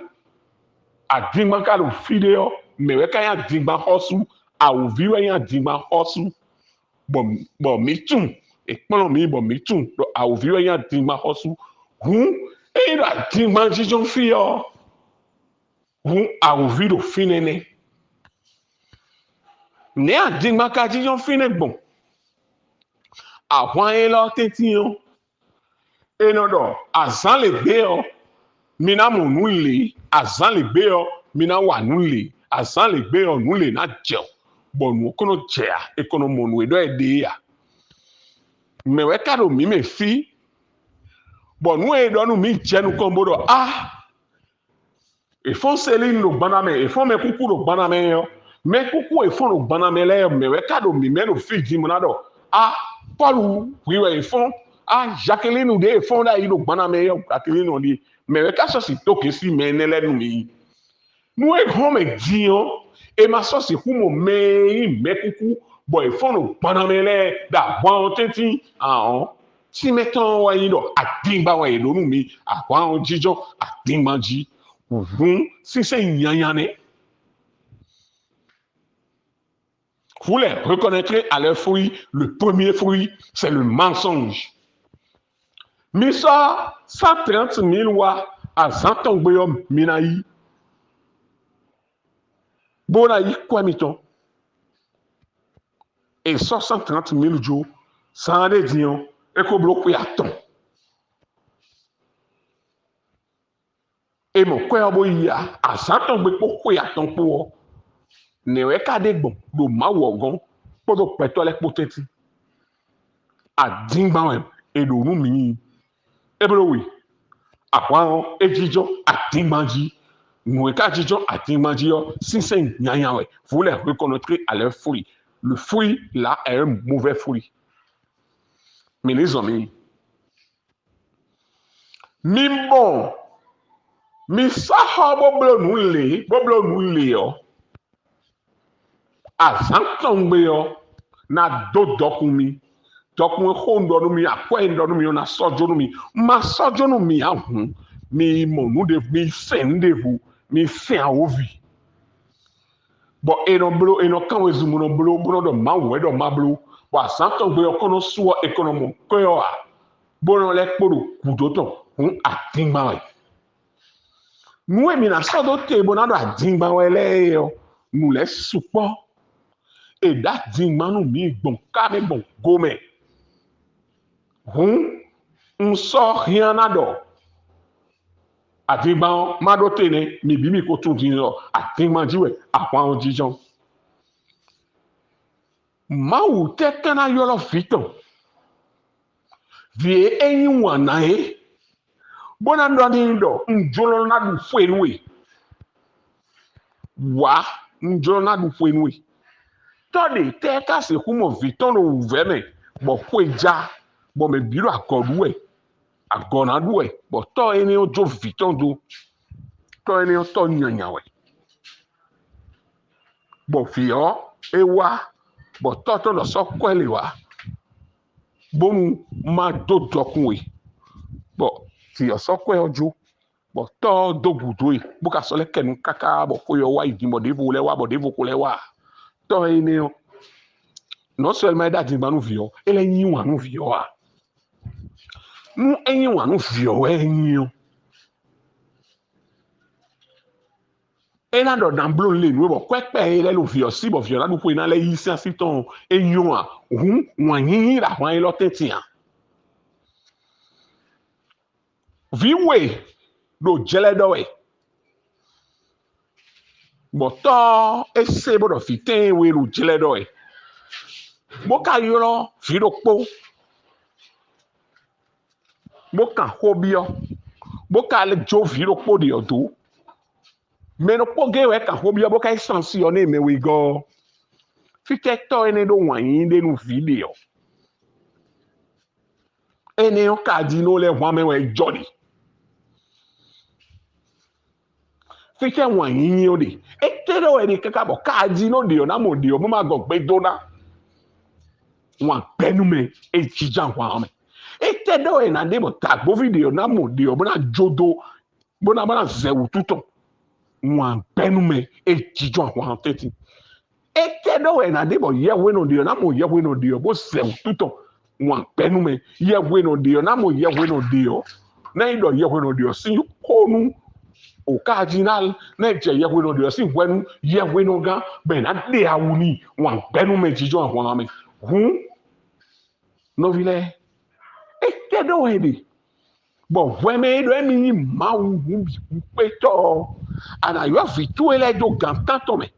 adigban ka lo fideo mewe ka ya digba hosu awuviwe ya digba hosu bo mitun ekpon mi bo mitun do awuviwe ya digba hosu e da digba jijon fiyo awuvido finene ne a digba ka jijon fine bon àwọn elo tetiyo enodo azan le gbe o mina mo nule azan le gbe o mina wa nule azan le gbe onu le na je bonu kono je a ekono monu edo ede ya mais ouais cadeau mi me fi bon nous et nous mi jenu combo do il faut céline no baname il faut me kuku no baname yo me kuku il faut no baname le mais ouais cadeau mi me no fi di monado Paul oui ouais il faut Jacqueline ou des fonds là il no baname yo Jacqueline on dit mais ouais ka so si to ke si me ne le nu mi nous et home di yo et ma so si hu mo me kuku bon il faut no baname le da bon tenti si mettons wa yido adimba wa yido nu mi akwa on jijo adimba ji si c'est nyanyane vous les reconnaîtrez à leur fruit. Le premier fruit c'est le mensonge mais ça 130 000 wa à Zantongbeyo minayi bonayi quoi miton et 130 000 jours sans des dions et qu'on bloque à ton et mon cœur boya à Zantongbe pour quoi à ton pour ne we ka de gbon do ma wo gon podo peto le potenti adingba we e do nu mi e bro wi akwa ejijo adingbanji nu we ka jijo adingbanji yo sinsen nyanya we vous les reconnaîtrez à leur fruit le fruit là est un mauvais fruit mais les amis mi bon mi sa ha boblo nu le yo Azantongbe yo na do dokumi dokun hondo no mi akwa ndo no mi na sojo no mi ma sojo no mi ahun mi mo nu de mi sende vu mi se awovi bo eno kan we zumu no blo do ma we do ma blo bo Azantongbe yo kono suo ekonomo ko yo bo no le kporo kudoto atingba we nu e mi na sodo te bo na do atingba we le yo nu le supo et that dingmanu mi bon kame bon gome on sort rien ado adigban madote ne mi bi mi ko tun din lo adigban jiwe apa on jijon ma u te kana yolo fiton vie eyin wana bona ndo ni do njolo na du fuenwe wa njolo na du fuenwe tọ́lẹ̀ tẹ́ káṣí kú mọ̀ vitan ló wù vẹ́mẹ̀ bọ̀ kó ìjà bọ̀ mẹ̀ bírò àgọ́dú ẹ̀ àgọ́nàdú ẹ̀ bọ̀ tọ́ ẹni ó jó vitan do tọ́ ẹni ó tọ́ yànyàn ẹ̀ bọ̀ fìyọ́ ẹ wá bọ̀ tọ́ tó lọ sọ́kọ́ ẹ̀ lè wá bóun máa dó dọkun ẹ̀ bọ̀ fìyọ́ sọ́kọ́ ẹ̀ ọjọ́ bọ̀ tọ́ dógùdó ẹ̀ bó ka sọ lẹ́kẹ̀nu káká bọ̀ kó yọ wá ìdìmọ̀dévo lẹ́wà bọ̀dévo kó lẹ́wà. Non seulement dati ba nou vio ele nyi wa nou vio a nou enyi wa nou vio enyi ena do dan blon le nou bo kwekpe ele lo vio si bo vio la nou ko ina le yisi si ton enyi wa wa nyi la wa lo tetia viwe do jele do we boto ese bodo fitin we lo jele do we boka yoro firo po boka hobio boka le jo firo po di odo meno po ge we ka hobio boka essence one me we go fiteto ene do wan de no video ene o ka di no le wan me we jodi fite wan yin o de etero ene kaka bo ka di no de o na mo de o mo ma go gbe dona wan penume e chijan wan me etedo e na debo tagbo video na mo de obona jodo bona zewu tuto wan penume e chijan wan teti etedo e na debo yewe no de na mo yewe no de bo zewu tuto wan penume yewe no de na mo yewe no de na ido yewe no de si konu o cardinal na je yewe no de si wenu yewe no ga be na de awuni wan penume chijan wan me novile etedo edi bo weme do emi ma wu bi peto ana yo fitu ele do gantan to me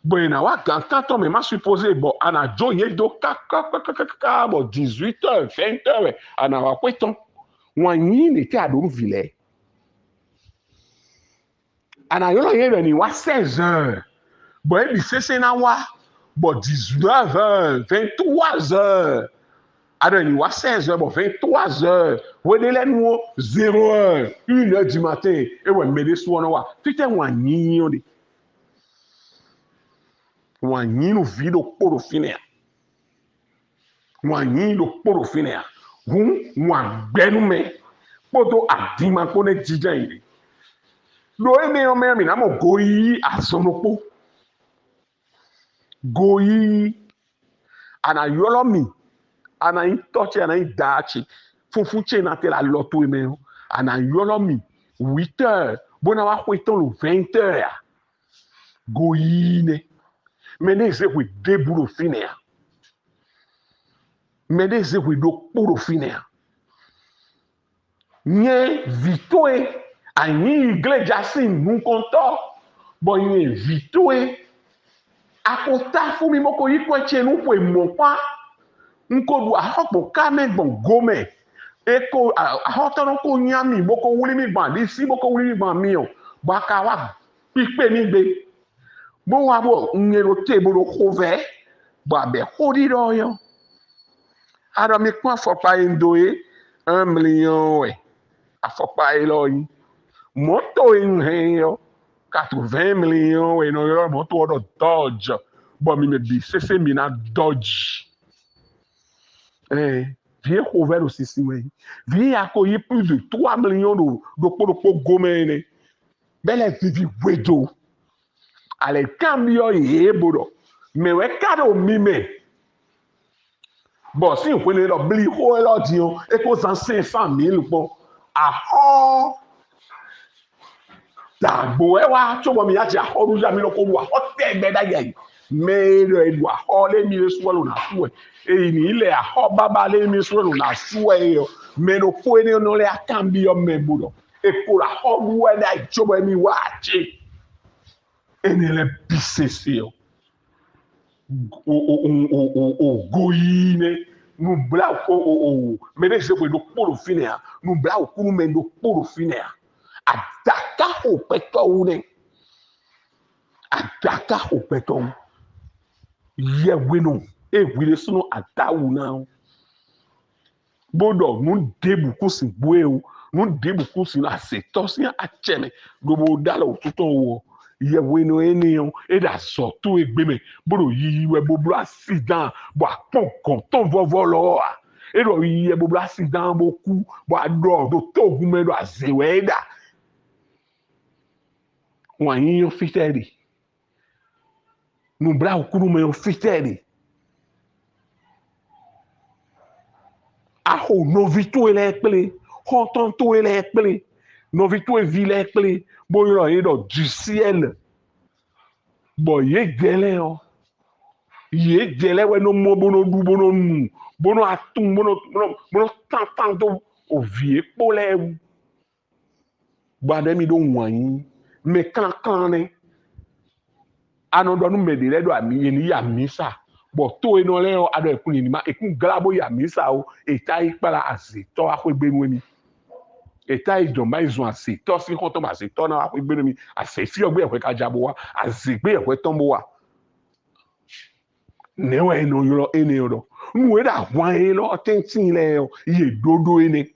Bon, na wa gantanto mais m'a supposé bon ana jo yedo ka bon 18h 20h ana wa kweton wanyi n'était à donu vile ana yolo yelo ni wa 16h bon e bi sese na wa bon 19h 23h ana ni wa 16h bon 23h wede le nu 0h 1h du matin e we mede so na wa fite wanyi yo de wanyi no vido poro finea wanyi do poro finea wan gbenu me poto adima ko ne jijan ire do e me o me mi na mo goyi asonopo goyi ana yolo mi ana in touch ana in dachi funfun che na te la loto e me ana yolo mi 8h bona wa kweton lo 20h ya goyi ne mene se we deburo finea mene se we do poro finea nye vitoe ani iglesia sin nun konto bo nye vitoe akota fumi moko yiko chenu po mopa nko du ahopo kame bon gome eko ahotono ko nyami boko wuli mi ban disi boko wuli mi ban mi o baka wa pipe mi gbe bo wa bo nyero tebolo kove ba be hodi do yo ara mi kwa fopa indoe 1 million we afopa elo yin moto in yo 80 millions we no yo moto do Dodge bon mi me bi c'est mi na Dodge vie couvert aussi si we vie accueilli plus de 3 millions de pour gomene belle vivi wedo ale cambio yebodo me we kado mi me bon si on peut le bli ho lo di o e ko san 500,000 po aho dagbo e wa chobo mi ati ahoru ja mi lo ko wa hote gbe da ye me lo edwa ho le mi le suwo na suwe e ni ile aho baba le mi suwo na suwe yo me no ko ni no le akambi yo me budo e ko la ho we da chobo mi wa chi ene le bisese yo o goyine no bla o me de se we do poro finea no bla o kunu me do poro finea adaka o peto une adaka o peto ye winu e wile sunu adawu na bodo nu debu kusin bueu nu debu kusin aseto si acheme do bo dala otuto wo ye winu eniyan e da so to egbeme bodo yi we boblo accident bo apon kan ton vovo lo e do yi e boblo accident bo ku bo ado do togun me do azewe da wọn yín yóò fitẹ́ẹ̀rì nùbúrà òkúrú mọ̀ yóò fitẹ́ẹ̀rì ahò novito ilẹ̀ ẹ̀pẹ́lẹ̀ họ́tán tó ilẹ̀ ẹ̀pẹ́lẹ̀ novito evi ilẹ̀ ẹ̀pẹ́lẹ̀ bóyá yín lọ du ciel bọ̀ yé gẹlẹ́ ọ yé gẹlẹ́ wẹ́ ní mọ́ bọ́nà du bọ́nà nù bọ́nà atún bọ́nà tán tó òvì èkpó lẹ́wù gbadẹ́mi ló wọ̀nyí. Me kankan ne anodonu me de do ami ni ya misa bo to eno le o ado ekun ni ma ekun glabo ya misa o eta ipara aseto akwegbenu mi eta ijoma izun aseto si kon to ma aseto na akwegbenu mi asefi ogbe ekwe ka jabo wa azegbe ekwe tombo wa ne we no yo ene odo nu e da wan e lo tentin le o ye dodo ene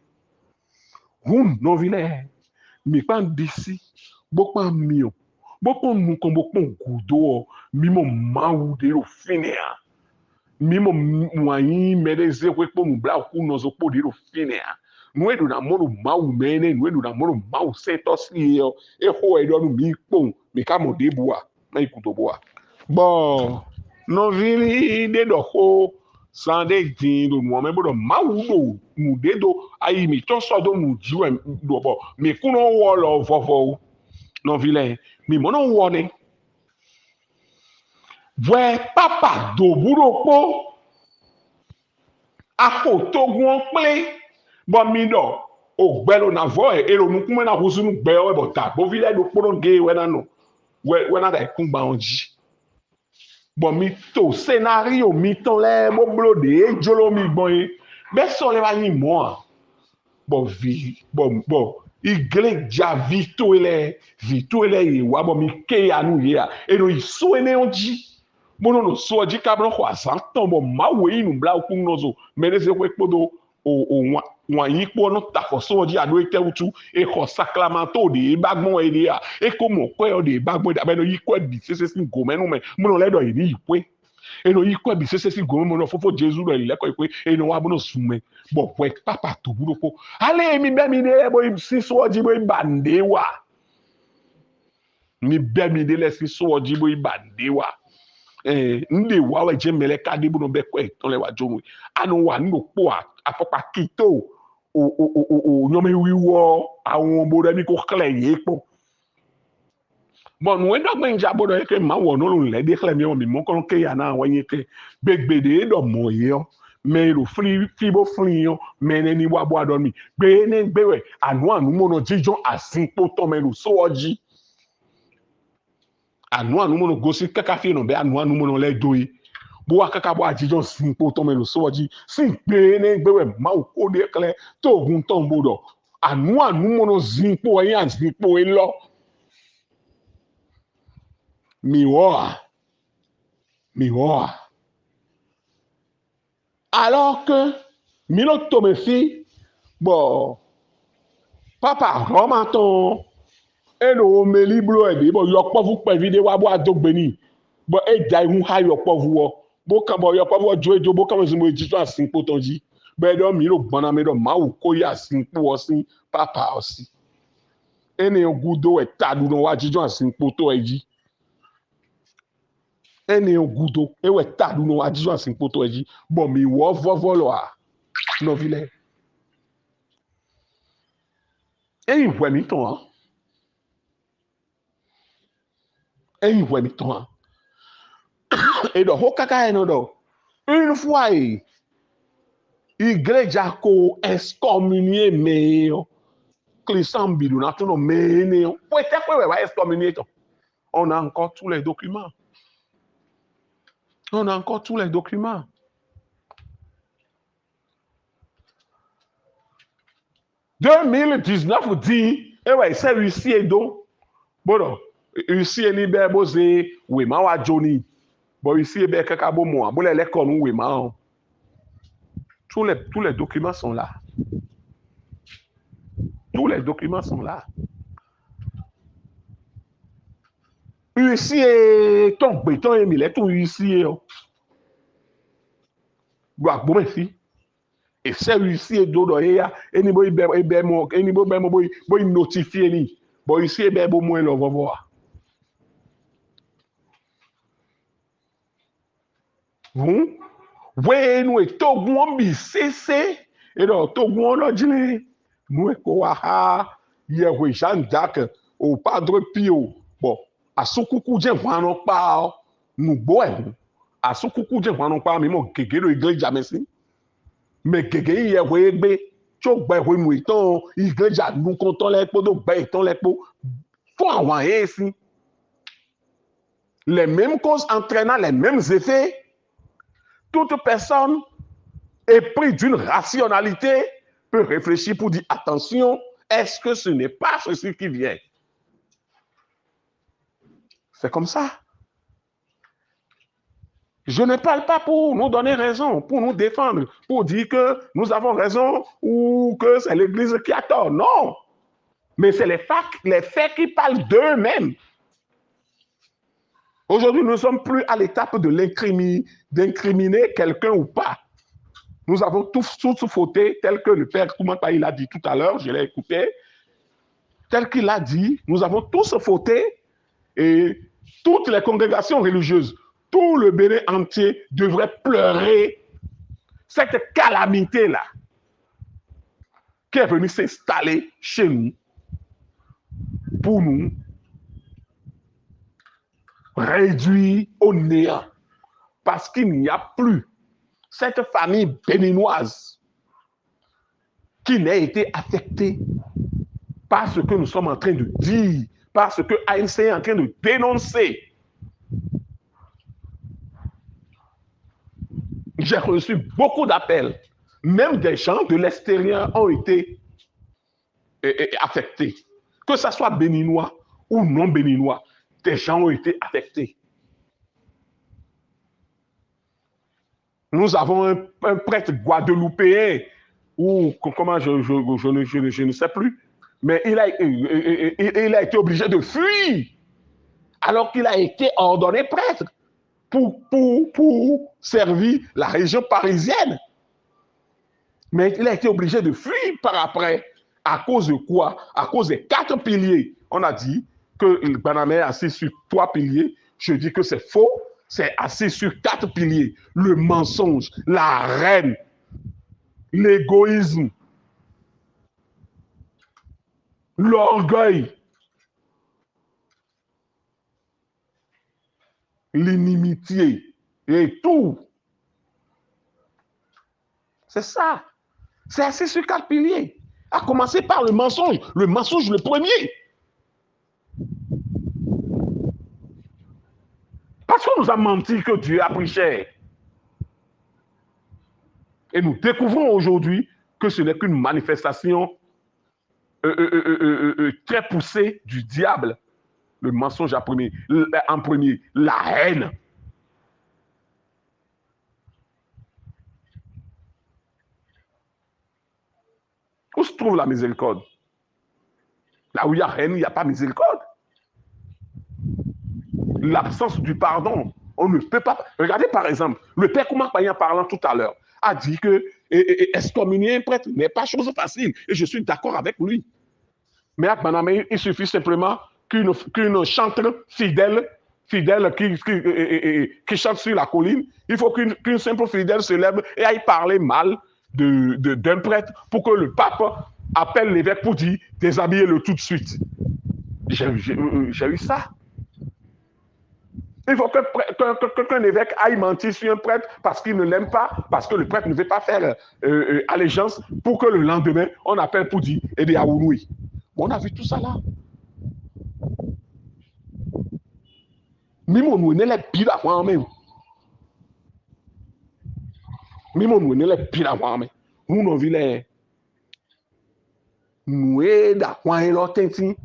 no vile mi pan disi bokpa mio bokpa nuko bokpa gudo mimo maude ro finea mimo mwanyi mereze kwepo mubla ku nozo podi ro finea nuedo na mono mau mene nuedo na mono mau setos yo e ho edo nu mi pon mi ka mo debua na ikuto boa bon no vili de do ho sande din do mo me bodo mau do mu dedo ayi mi to so do mu jiwe do bo mi kuno wo lo fofo non vilain mi mono wone vwe papa do buropo apo togun ple bo mi do o gbelo na vo e ero nu kuma na husunu gbe o bo ta bo vilain do poro ge we na no we na da kun gba onji Bon, mi to scénario, mi ton le mo blode, jolo mi bon. Ben son le va ni moi. Bon, bon. Iglesia vito ele ye wa bon mi ke ya nu ye a. E no iso ene onji. Mono no so di cabron kwa santon bon ma we nu bla ku nozo. Meneze we podo o wan yi po no ta fo so di ado ete utu e ko sacramento de bagbon e dia e ko mo ko de bagbon da be no yi ko bi sese sin go menu me mono le do yi ni ipe e no yi ko bi sese sin go mono fofo Jesus do ile ko ipe e no wa mono sume bo po papa to buro ko ale mi be mi de bo si so di bo bande wa mi be mi de le si so di bo bande wa ndị wawe je mele ka dị bụ n'obe kwe tole wa jomu anu wa nnukwu apọpa kito o nyome wiwo àwọn obodo mi ko kle yepo bon we do gbe nja bodo ke ma wo no le de kle mi o mi mo kon ke ya na wa yin ke begbede do mo yo me ro fibo yo me ne ni wa bo adon mi gbe ne gbewe anu mo no jijon asin po to me ro so oji anu mono gosi kaka fi no be anu mono le doyi bo wa kaka bo ajijo sin po to me lo soji sin pe ne gbewe ma o ko de kle to gun ton bodo anu mono zin po yan zin po e lo mi wa alors que mi lo to me fi bon papa romanton eno me libro e de bo yo po fu pe video wa bo adogbe ni bo e dai hu ha yo po fu wo bo kan bo yo po wo jo ejo bo kan mo si mo ji so asin po tonji be do mi ro gbona me do ma wu ko ya asin po wo sin papa osi ene ogudo e tadu no wa jijo asin po to eji ene ogudo e we tadu no wa jijo asin po to eji bo mi wo vovolo a no vile e we mi ton ẹ̀yin wẹ̀ mi tán ẹ̀dọ̀ hó kaka ẹ̀ nọ̀dọ̀ une fois iglesia ko excommunier meyo clisan bidu na tuno meyo peut-être que va excommunier on a encore tous les documents 2019 dit et ouais c'est Russie et do bon ici ni be boze we ma wa joni bo ici be kaka bo mo bo le kon we ma tous les documents sont là ici ton béton et mille tout ici gba gbo me fi et c'est ici do do ya eni bo be mo eni bo be mo bo notifier ni bo ici be bo mo lo vovo we nu etogun bi sese edo togun no jini nu ko wa ha ye we Jean Jacques o Padre Pio bo asukuku je hwanu pa nu gbo e asukuku je hwanu pa mi mo gegero iglesia mesin me gege ye we gbe cho gbe we nu itan iglesia nu kon ton le po do gbe itan le po fún àwọn esi les mêmes causes entraînant les mêmes effets. Toute personne éprise d'une rationalité peut réfléchir pour dire attention, est-ce que ce n'est pas ceci qui vient? C'est comme ça. Je ne parle pas pour nous donner raison, pour nous défendre, pour dire que nous avons raison ou que c'est l'Église qui a tort. Non. Mais c'est les faits qui parlent d'eux-mêmes. Aujourd'hui, nous ne sommes plus à l'étape d'incriminer quelqu'un ou pas. Nous avons tous fauté, tel que le père Koumanta il a dit tout à l'heure, je l'ai écouté, tel qu'il a dit, nous avons tous fauté et toutes les congrégations religieuses, tout le Bénin entier devrait pleurer cette calamité-là qui est venue s'installer chez nous pour nous réduire au néant parce qu'il n'y a plus cette famille béninoise qui n'a été affectée par ce que nous sommes en train de dire, par ce que ANC est en train de dénoncer. J'ai reçu beaucoup d'appels. Même des gens de l'extérieur ont été affectés. Que ce soit béninois ou non béninois, des gens ont été affectés. Nous avons un prêtre guadeloupéen, ou comment je ne sais plus, mais il a été obligé de fuir alors qu'il a été ordonné prêtre pour servir la région parisienne. Mais il a été obligé de fuir par après. À cause de quoi? À cause des 4 piliers. On a dit que le Banamé est assis sur 3 piliers. Je dis que c'est faux. C'est assis sur 4 piliers. Le mensonge, la haine, l'égoïsme, l'orgueil, l'inimitié et tout. C'est ça. C'est assis sur 4 piliers. À commencer par le mensonge. Le mensonge, le premier. Parce qu'on nous a menti que Dieu a pris cher. Et nous découvrons aujourd'hui que ce n'est qu'une manifestation très poussée du diable. Le mensonge en premier. La haine. Où se trouve la miséricorde? Là où il y a haine, il n'y a pas miséricorde. L'absence du pardon, on ne peut pas. Regardez par exemple, le père Kouma Payan parlant tout à l'heure a dit que excommunier un prêtre n'est pas chose facile, et je suis d'accord avec lui. Mais à Banamé, il suffit simplement qu'une chanteuse fidèle qui chante sur la colline, il faut qu'une simple fidèle se lève et aille parler mal d'un prêtre pour que le pape appelle l'évêque pour dire déshabillez-le tout de suite. J'ai eu ça. Il faut qu'un évêque aille mentir sur un prêtre parce qu'il ne l'aime pas, parce que le prêtre ne veut pas faire allégeance, pour que le lendemain, on appelle pour dire et des Aounoui. On a vu tout ça là. Mimon ne l'est pire à moi-même. Mimon ne l'est pire à moi-même. Nous n'avons vu les. Nous sommes dans l'autre temps.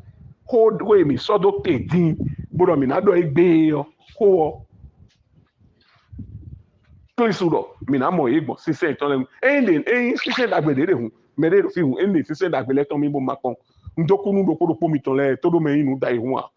Nous sommes dans l'autre temps. Nous sommes dans l'autre temps. Clisudo, mina mo igbo sise itole sise dagbede de hu mere fi hu ende sise dagbele to mi bo makon ndoku nu doku do pomi tole todo me inu dai hu a